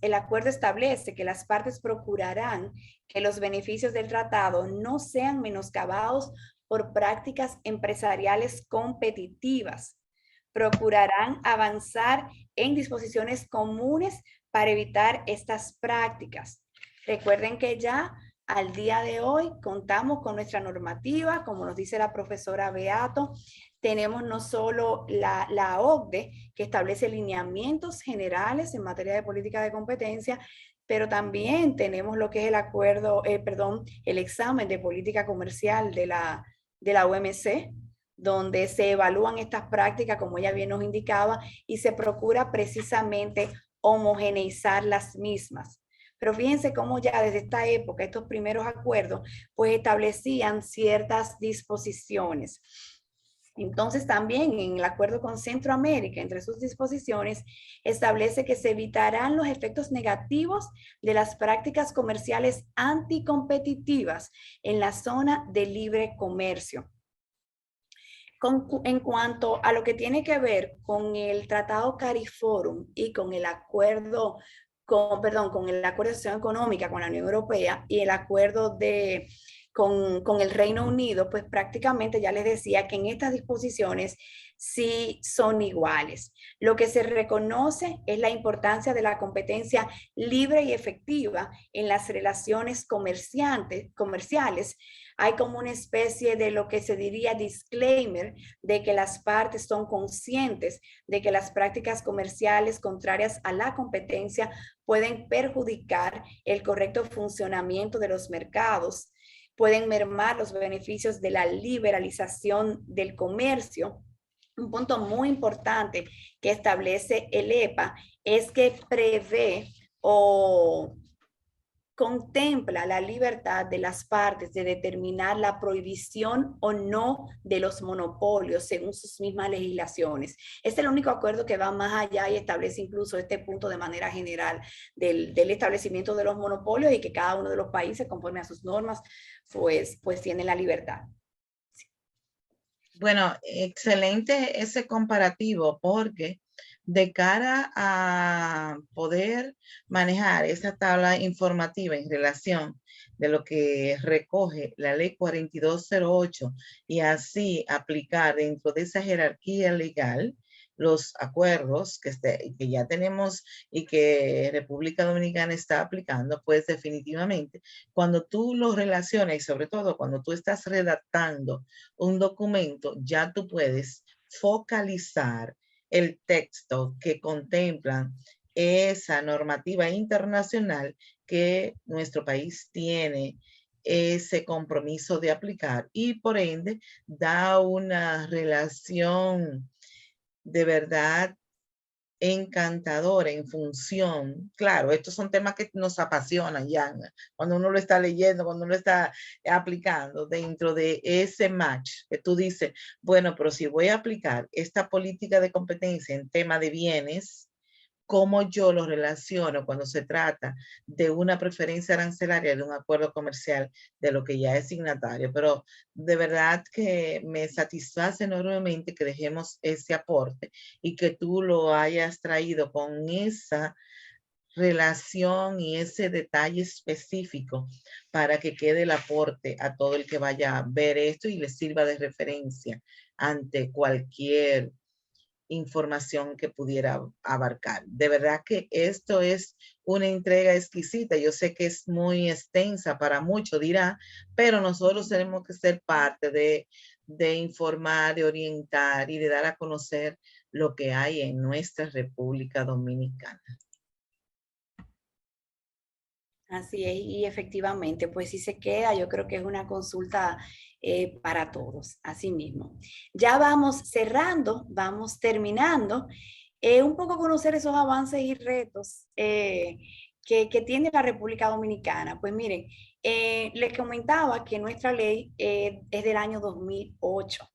el acuerdo establece que las partes procurarán que los beneficios del tratado no sean menoscabados por prácticas empresariales competitivas. Procurarán avanzar en disposiciones comunes para evitar estas prácticas. Recuerden que ya al día de hoy contamos con nuestra normativa, como nos dice la profesora Beato, tenemos no solo la OCDE, que establece lineamientos generales en materia de política de competencia, pero también tenemos lo que es el acuerdo, el examen de política comercial de la OMC, donde se evalúan estas prácticas, como ella bien nos indicaba, y se procura precisamente homogeneizar las mismas. Pero fíjense cómo ya desde esta época, estos primeros acuerdos, pues establecían ciertas disposiciones. Entonces también en el acuerdo con Centroamérica, entre sus disposiciones, establece que se evitarán los efectos negativos de las prácticas comerciales anticompetitivas en la zona de libre comercio. En cuanto a lo que tiene que ver con el Tratado CARIFORUM y con el acuerdo con el acuerdo de asociación económica con la Unión Europea y el acuerdo con el Reino Unido, pues prácticamente ya les decía que en estas disposiciones sí son iguales. Lo que se reconoce es la importancia de la competencia libre y efectiva en las relaciones comerciales. Hay como una especie de lo que se diría disclaimer de que las partes son conscientes de que las prácticas comerciales contrarias a la competencia pueden perjudicar el correcto funcionamiento de los mercados, pueden mermar los beneficios de la liberalización del comercio. Un punto muy importante que establece el EPA es que prevé o contempla la libertad de las partes de determinar la prohibición o no de los monopolios según sus mismas legislaciones. Este es el único acuerdo que va más allá y establece incluso este punto de manera general del establecimiento de los monopolios y que cada uno de los países, conforme a sus normas, pues tiene la libertad. Bueno, excelente ese comparativo porque de cara a poder manejar esa tabla informativa en relación de lo que recoge la ley 4208 y así aplicar dentro de esa jerarquía legal los acuerdos que ya tenemos y que República Dominicana está aplicando, pues definitivamente cuando tú los relacionas y sobre todo cuando tú estás redactando un documento, ya tú puedes focalizar el texto que contempla esa normativa internacional que nuestro país tiene ese compromiso de aplicar y por ende da una relación de verdad encantadora en función, claro, estos son temas que nos apasionan ya, cuando uno lo está leyendo, cuando uno lo está aplicando dentro de ese match que tú dices, bueno, pero si voy a aplicar esta política de competencia en tema de bienes, cómo yo lo relaciono cuando se trata de una preferencia arancelaria de un acuerdo comercial de lo que ya es signatario. Pero de verdad que me satisface enormemente que dejemos ese aporte y que tú lo hayas traído con esa relación y ese detalle específico para que quede el aporte a todo el que vaya a ver esto y le sirva de referencia ante cualquier información que pudiera abarcar. De verdad que esto es una entrega exquisita. Yo sé que es muy extensa para muchos, dirá, pero nosotros tenemos que ser parte de informar, de orientar y de dar a conocer lo que hay en nuestra República Dominicana. Así es, y efectivamente, pues si se queda, yo creo que es una consulta para todos, así mismo. Ya vamos cerrando, vamos terminando, un poco conocer esos avances y retos que tiene la República Dominicana. Pues miren, les comentaba que nuestra ley es del año 2008.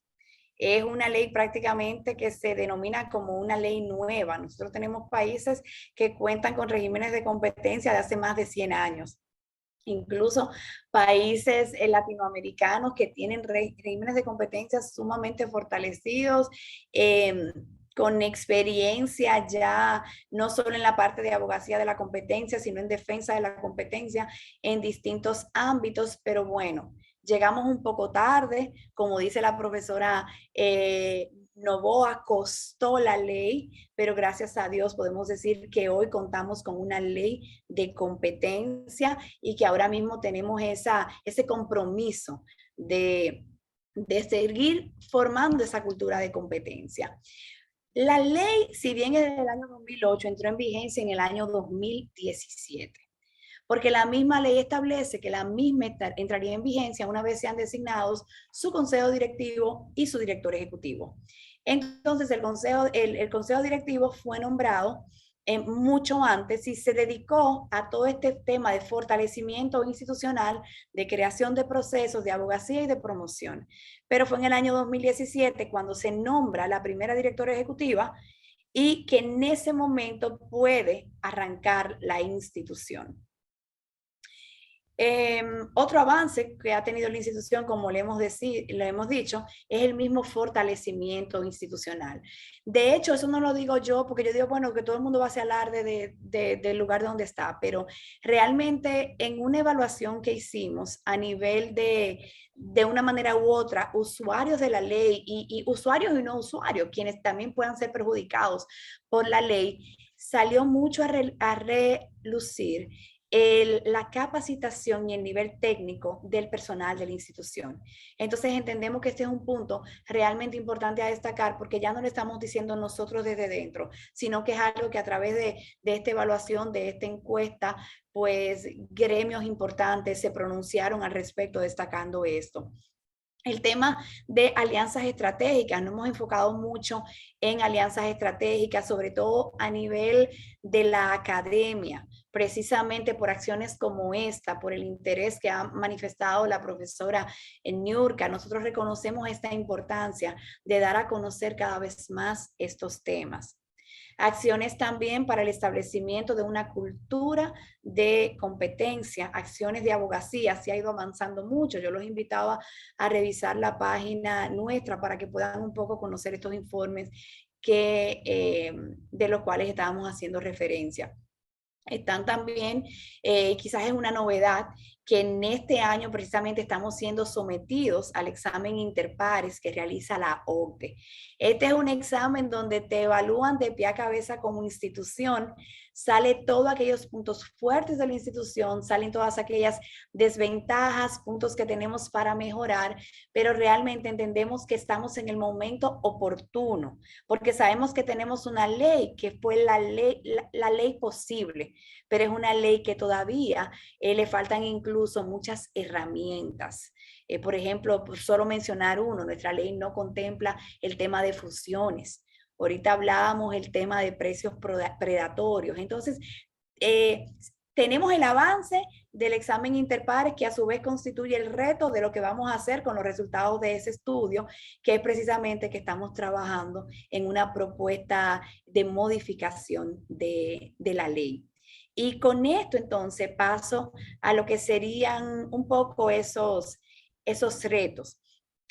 Es una ley prácticamente que se denomina como una ley nueva. Nosotros tenemos países que cuentan con regímenes de competencia de hace más de 100 años. Incluso países latinoamericanos que tienen regímenes de competencia sumamente fortalecidos, con experiencia ya no solo en la parte de abogacía de la competencia, sino en defensa de la competencia en distintos ámbitos, pero bueno, llegamos un poco tarde, como dice la profesora Novoa, costó la ley, pero gracias a Dios podemos decir que hoy contamos con una ley de competencia y que ahora mismo tenemos ese compromiso de seguir formando esa cultura de competencia. La ley, si bien es del año 2008, entró en vigencia en el año 2017, porque la misma ley establece que la misma entraría en vigencia una vez sean designados su consejo directivo y su director ejecutivo. Entonces, el consejo directivo fue nombrado mucho antes y se dedicó a todo este tema de fortalecimiento institucional, de creación de procesos de abogacía y de promoción. Pero fue en el año 2017 cuando se nombra la primera directora ejecutiva y que en ese momento puede arrancar la institución. Otro avance que ha tenido la institución, como le hemos dicho, es el mismo fortalecimiento institucional. De hecho, eso no lo digo yo, porque yo digo, bueno, que todo el mundo va a hacer alarde del lugar donde está, pero realmente en una evaluación que hicimos a nivel de una manera u otra, usuarios de la ley y usuarios y no usuarios, quienes también puedan ser perjudicados por la ley, salió mucho a relucir la capacitación y el nivel técnico del personal de la institución. Entonces entendemos que este es un punto realmente importante a destacar porque ya no lo estamos diciendo nosotros desde dentro, sino que es algo que a través de esta evaluación, de esta encuesta, pues gremios importantes se pronunciaron al respecto destacando esto. El tema de alianzas estratégicas, nos hemos enfocado mucho en alianzas estratégicas, sobre todo a nivel de la academia, precisamente por acciones como esta, por el interés que ha manifestado la profesora Niurka. Nosotros reconocemos esta importancia de dar a conocer cada vez más estos temas. Acciones también para el establecimiento de una cultura de competencia, acciones de abogacía, se ha ido avanzando mucho. Yo los invitaba a revisar la página nuestra para que puedan un poco conocer estos informes de los cuales estábamos haciendo referencia. Están también, quizás es una novedad, que en este año precisamente estamos siendo sometidos al examen interpares que realiza la OCDE. Este es un examen donde te evalúan de pie a cabeza como institución, sale todos aquellos puntos fuertes de la institución, salen todas aquellas desventajas, puntos que tenemos para mejorar, pero realmente entendemos que estamos en el momento oportuno, porque sabemos que tenemos una ley que fue la ley posible, pero es una ley que todavía le faltan incluso muchas herramientas. Por ejemplo, solo mencionar uno, nuestra ley no contempla el tema de fusiones. Ahorita hablábamos el tema de precios predatorios. Entonces, tenemos el avance del examen interpares que a su vez constituye el reto de lo que vamos a hacer con los resultados de ese estudio, que es precisamente que estamos trabajando en una propuesta de modificación de la ley. Y con esto entonces paso a lo que serían un poco esos retos.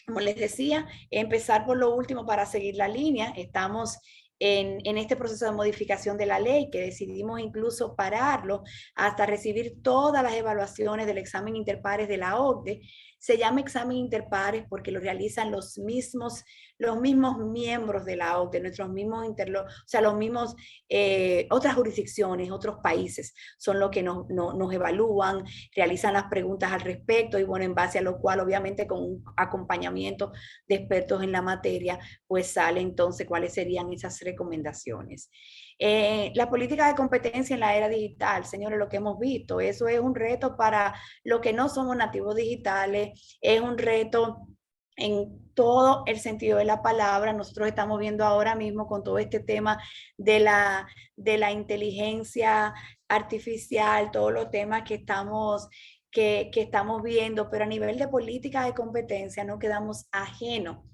Como les decía, empezar por lo último para seguir la línea. Estamos en este proceso de modificación de la ley, que decidimos incluso pararlo hasta recibir todas las evaluaciones del examen interpares de la OCDE. Se llama examen interpares porque lo realizan los mismos miembros de la OCDE, nuestros mismos o sea, los mismos, otras jurisdicciones, otros países, son los que nos evalúan, realizan las preguntas al respecto y bueno, en base a lo cual, obviamente con un acompañamiento de expertos en la materia, pues sale entonces cuáles serían esas recomendaciones. La política de competencia en la era digital, señores, lo que hemos visto, eso es un reto para los que no somos nativos digitales, es un reto en todo el sentido de la palabra. Nosotros estamos viendo ahora mismo con todo este tema de la inteligencia artificial, todos los temas que estamos viendo, pero a nivel de política de competencia no quedamos ajenos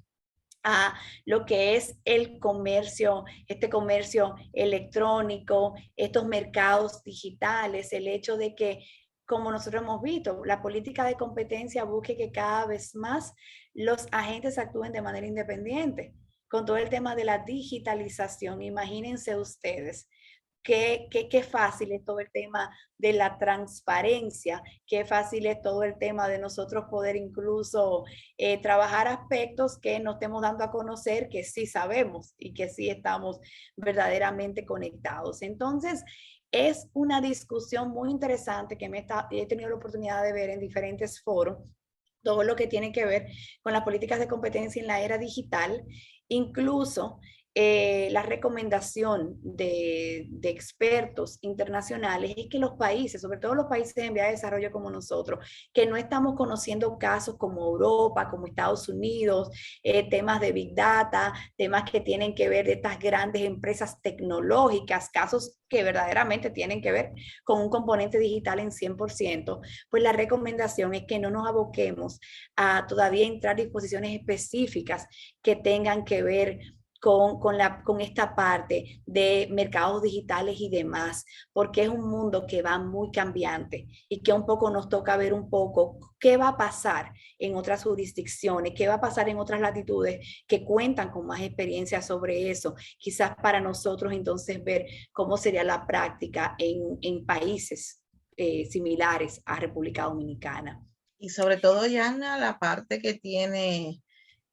a lo que es el comercio, este comercio electrónico, estos mercados digitales, el hecho de que como nosotros hemos visto, la política de competencia busque que cada vez más los agentes actúen de manera independiente. Con todo el tema de la digitalización, imagínense ustedes qué fácil es todo el tema de la transparencia, qué fácil es todo el tema de nosotros poder incluso trabajar aspectos que nos estemos dando a conocer que sí sabemos y que sí estamos verdaderamente conectados. Entonces, es una discusión muy interesante que he tenido la oportunidad de ver en diferentes foros, todo lo que tiene que ver con las políticas de competencia en la era digital, incluso la recomendación de expertos internacionales es que los países, sobre todo los países en vía de desarrollo como nosotros, que no estamos conociendo casos como Europa, como Estados Unidos, temas de Big Data, temas que tienen que ver de estas grandes empresas tecnológicas, casos que verdaderamente tienen que ver con un componente digital en 100%, pues la recomendación es que no nos aboquemos a todavía entrar disposiciones específicas que tengan que ver con esta parte de mercados digitales y demás, porque es un mundo que va muy cambiante y que un poco nos toca ver un poco qué va a pasar en otras jurisdicciones, qué va a pasar en otras latitudes que cuentan con más experiencia sobre eso, quizás para nosotros entonces ver cómo sería la práctica en países similares a República Dominicana. Y sobre todo, Yana, la parte que tiene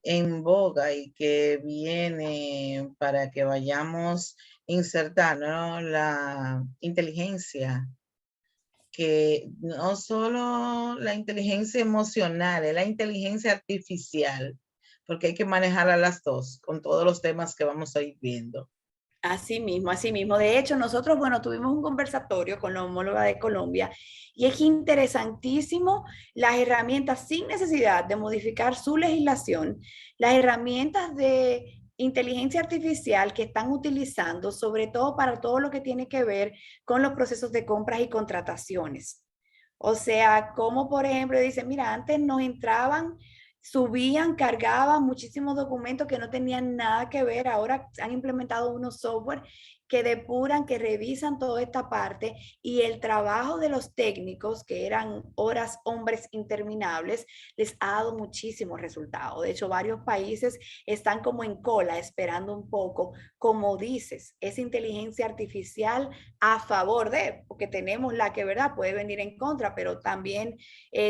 en boga y que viene para que vayamos insertando, ¿no? La inteligencia, que no solo la inteligencia emocional, es la inteligencia artificial, porque hay que manejar a las dos con todos los temas que vamos a ir viendo. Así mismo, así mismo. De hecho, nosotros, bueno, tuvimos un conversatorio con la homóloga de Colombia y es interesantísimo las herramientas sin necesidad de modificar su legislación, las herramientas de inteligencia artificial que están utilizando, sobre todo para todo lo que tiene que ver con los procesos de compras y contrataciones. O sea, como por ejemplo dicen, mira, antes nos entraban, subían, cargaban muchísimos documentos que no tenían nada que ver. Ahora han implementado unos software que depuran, que revisan toda esta parte y el trabajo de los técnicos, que eran horas hombres interminables, les ha dado muchísimos resultados. De hecho, varios países están como en cola esperando un poco, como dices, esa inteligencia artificial a favor de, porque tenemos la que, ¿verdad?, puede venir en contra, pero también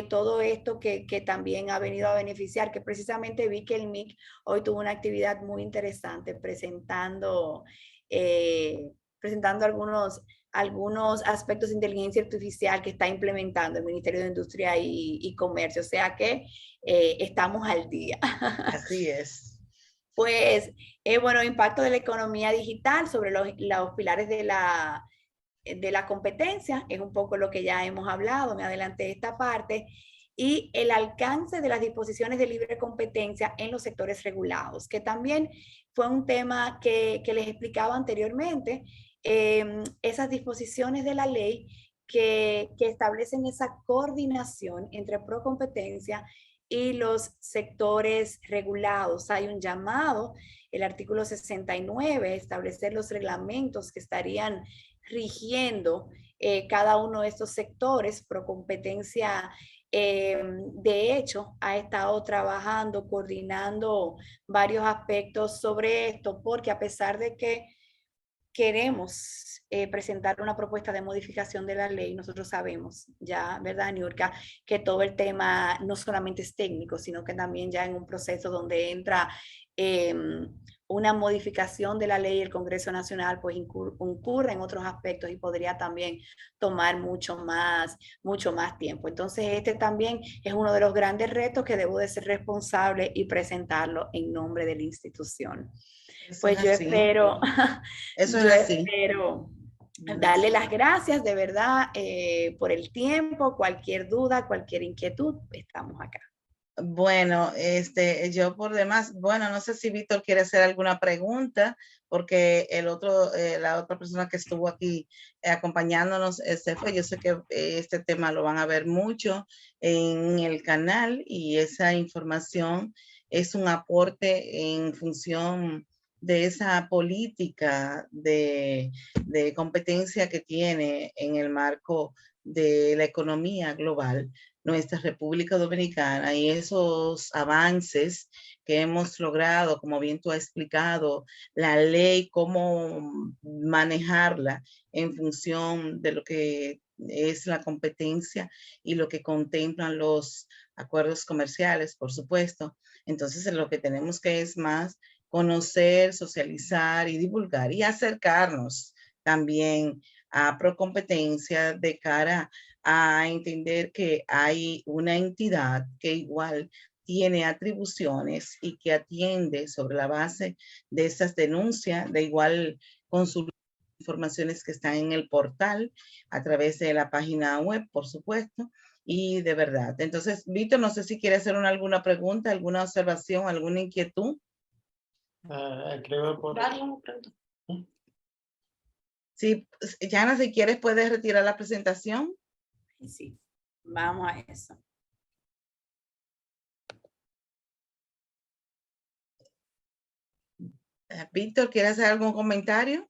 todo esto que también ha venido a beneficiar, que precisamente vi que el MIC hoy tuvo una actividad muy interesante presentando algunos aspectos de inteligencia artificial que está implementando el Ministerio de Industria y Comercio, o sea que estamos al día. Así es. Pues, bueno, impacto de la economía digital sobre los pilares de la competencia, es un poco lo que ya hemos hablado, me adelanté esta parte, y el alcance de las disposiciones de libre competencia en los sectores regulados, que también fue un tema que les explicaba anteriormente, esas disposiciones de la ley que establecen esa coordinación entre Procompetencia y los sectores regulados. Hay un llamado, el artículo 69, establecer los reglamentos que estarían rigiendo cada uno de estos sectores. Procompetencia, de hecho, ha estado trabajando, coordinando varios aspectos sobre esto, porque a pesar de que queremos presentar una propuesta de modificación de la ley, nosotros sabemos ya, ¿verdad, Niurka?, que todo el tema no solamente es técnico, sino que también ya en un proceso donde entra una modificación de la ley, el Congreso Nacional pues incurre en otros aspectos y podría también tomar mucho más tiempo. Entonces este también es uno de los grandes retos que debo de ser responsable y presentarlo en nombre de la institución. Eso es Pues así. Eso es yo así. espero darle las gracias de verdad por el tiempo, cualquier duda, cualquier inquietud, estamos acá. Bueno, yo por demás, bueno, no sé si Víctor quiere hacer alguna pregunta, porque la otra persona que estuvo aquí acompañándonos se fue. Yo sé que este tema lo van a ver mucho en el canal y esa información es un aporte en función de esa política de competencia que tiene en el marco de la economía global, nuestra República Dominicana y esos avances que hemos logrado, como bien tú has explicado, la ley, cómo manejarla en función de lo que es la competencia y lo que contemplan los acuerdos comerciales, por supuesto. Entonces, lo que tenemos que es más conocer, socializar y divulgar y acercarnos también a Procompetencia de cara a entender que hay una entidad que igual tiene atribuciones y que atiende sobre la base de esas denuncias, de igual consultar informaciones que están en el portal a través de la página web, por supuesto, y de verdad. Entonces, Víctor, no sé si quiere hacer alguna pregunta, alguna observación, alguna inquietud. Creo por... Sí, Yana, si quieres puedes retirar la presentación. Sí, vamos a eso. Víctor, ¿quieres hacer algún comentario?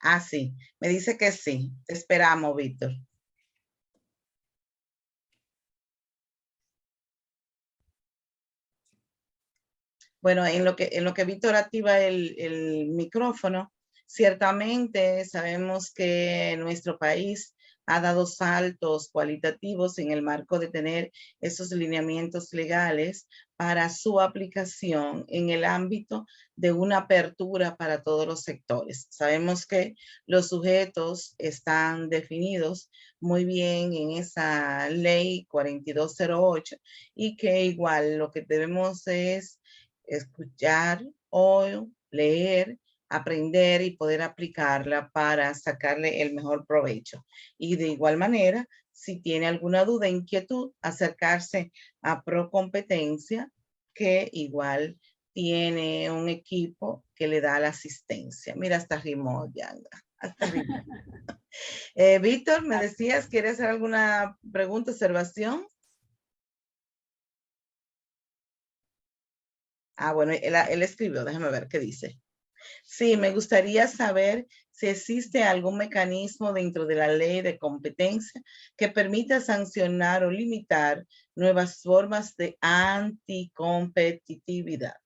Ah, sí, me dice que sí. Te esperamos, Víctor. Bueno, en lo que Víctor activa el micrófono, ciertamente sabemos que nuestro país ha dado saltos cualitativos en el marco de tener esos lineamientos legales para su aplicación en el ámbito de una apertura para todos los sectores. Sabemos que los sujetos están definidos muy bien en esa ley 4208 y que igual lo que debemos es escuchar o leer, aprender y poder aplicarla para sacarle el mejor provecho. Y de igual manera, si tiene alguna duda, inquietud, acercarse a Procompetencia, que igual tiene un equipo que le da la asistencia. Mira, hasta rimó, Yanga. Hasta rimó. Víctor, me decías, ¿quieres hacer alguna pregunta, observación? Ah, bueno, él escribió, déjame ver qué dice. Sí, me gustaría saber si existe algún mecanismo dentro de la ley de competencia que permita sancionar o limitar nuevas formas de anticompetitividad.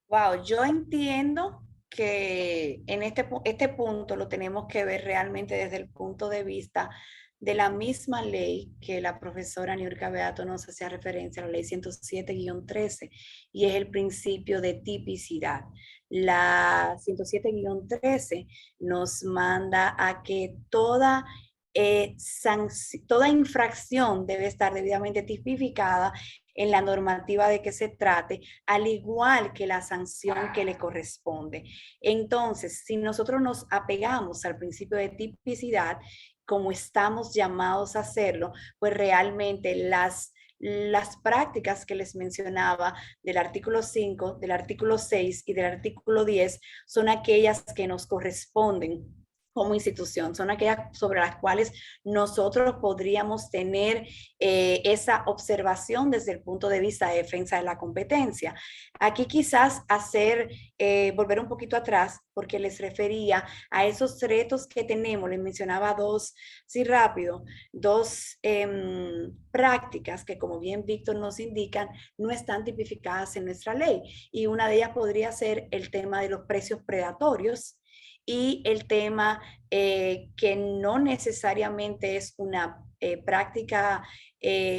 Wow, yo entiendo que en este punto lo tenemos que ver realmente desde el punto de vista de la misma ley que la profesora Niurka Beato nos hacía referencia, la ley 107-13, y es el principio de tipicidad. La 107-13 nos manda a que toda infracción debe estar debidamente tipificada en la normativa de que se trate, al igual que la sanción que le corresponde. Entonces, si nosotros nos apegamos al principio de tipicidad, como estamos llamados a hacerlo, pues realmente las prácticas que les mencionaba del artículo 5, del artículo 6 y del artículo 10 son aquellas que nos corresponden como institución, son aquellas sobre las cuales nosotros podríamos tener esa observación desde el punto de vista de defensa de la competencia. Aquí quizás volver un poquito atrás, porque les refería a esos retos que tenemos, les mencionaba dos, sí rápido, dos prácticas que como bien Víctor nos indican, no están tipificadas en nuestra ley. Y una de ellas podría ser el tema de los precios predatorios, y el tema que no necesariamente es una práctica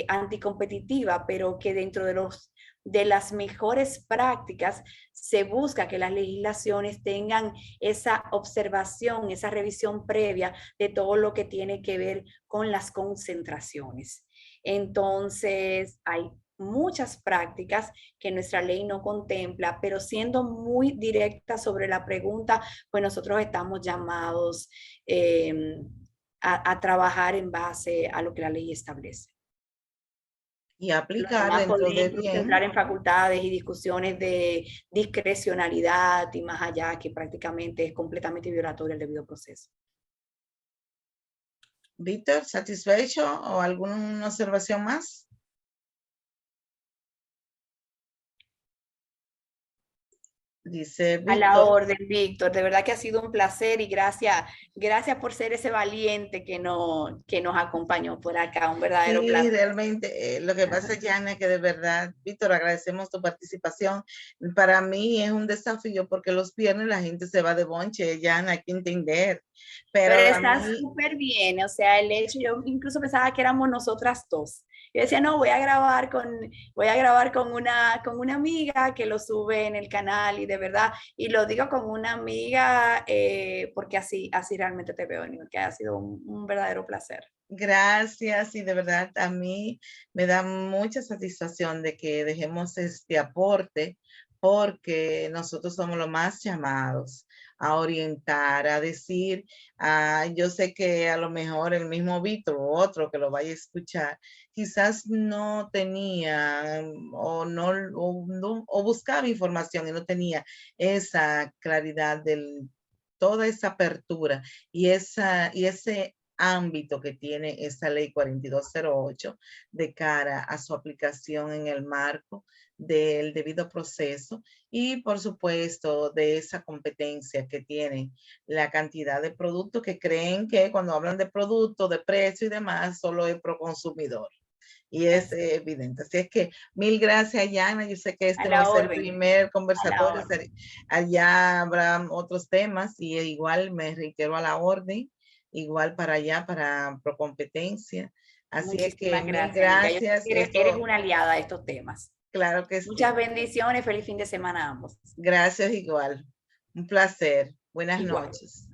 anticompetitiva, pero que dentro de las mejores prácticas se busca que las legislaciones tengan esa observación, esa revisión previa de todo lo que tiene que ver con las concentraciones. Entonces, hay muchas prácticas que nuestra ley no contempla, pero siendo muy directa sobre la pregunta, pues nosotros estamos llamados a trabajar en base a lo que la ley establece. Y aplicar dentro de bien. Entrar en facultades y discusiones de discrecionalidad y más allá, que prácticamente es completamente violatorio el debido proceso. Víctor, ¿satisfecho o alguna observación más? Dice A la Víctor. orden, Víctor. De verdad que ha sido un placer y gracias por ser ese valiente que nos acompañó por acá. Un verdadero Sí, placer. realmente, lo que pasa, Yana, que de verdad, Víctor, agradecemos tu participación. Para mí es un desafío porque los viernes la gente se va de bonche, Yana, hay que entender. Pero Pero a está mí, súper bien, o sea, el hecho, yo incluso pensaba que éramos nosotras dos. Yo decía, no, voy a grabar con una amiga que lo sube en el canal y de verdad, y lo digo como una amiga porque así realmente te veo, Nico, que ha sido un verdadero placer. gracias y de verdad a mí me da mucha satisfacción de que dejemos este aporte porque nosotros somos los más llamados a orientar, a decir, yo sé que a lo mejor el mismo Víctor o otro que lo vaya a escuchar, quizás no tenía o buscaba información y no tenía esa claridad toda esa apertura y ese ámbito que tiene esa ley 4208 de cara a su aplicación en el marco del debido proceso y por supuesto de esa competencia que tiene la cantidad de productos que creen que cuando hablan de producto, de precio y demás, solo es pro consumidor. Y es evidente. Así es que mil gracias, Yana. Yo sé que A este no la es el orden, primer a la conversatorio. orden. Allá habrá otros temas y igual me reitero a la orden, igual para allá, para Procompetencia. Así es que Muchísimas mil gracias, Nica. Yo sé gracias. que eres Esto, una aliada de estos temas. claro que Muchas sí. bendiciones, feliz fin de semana a ambos. Gracias igual. Un placer. Buenas Igual. noches.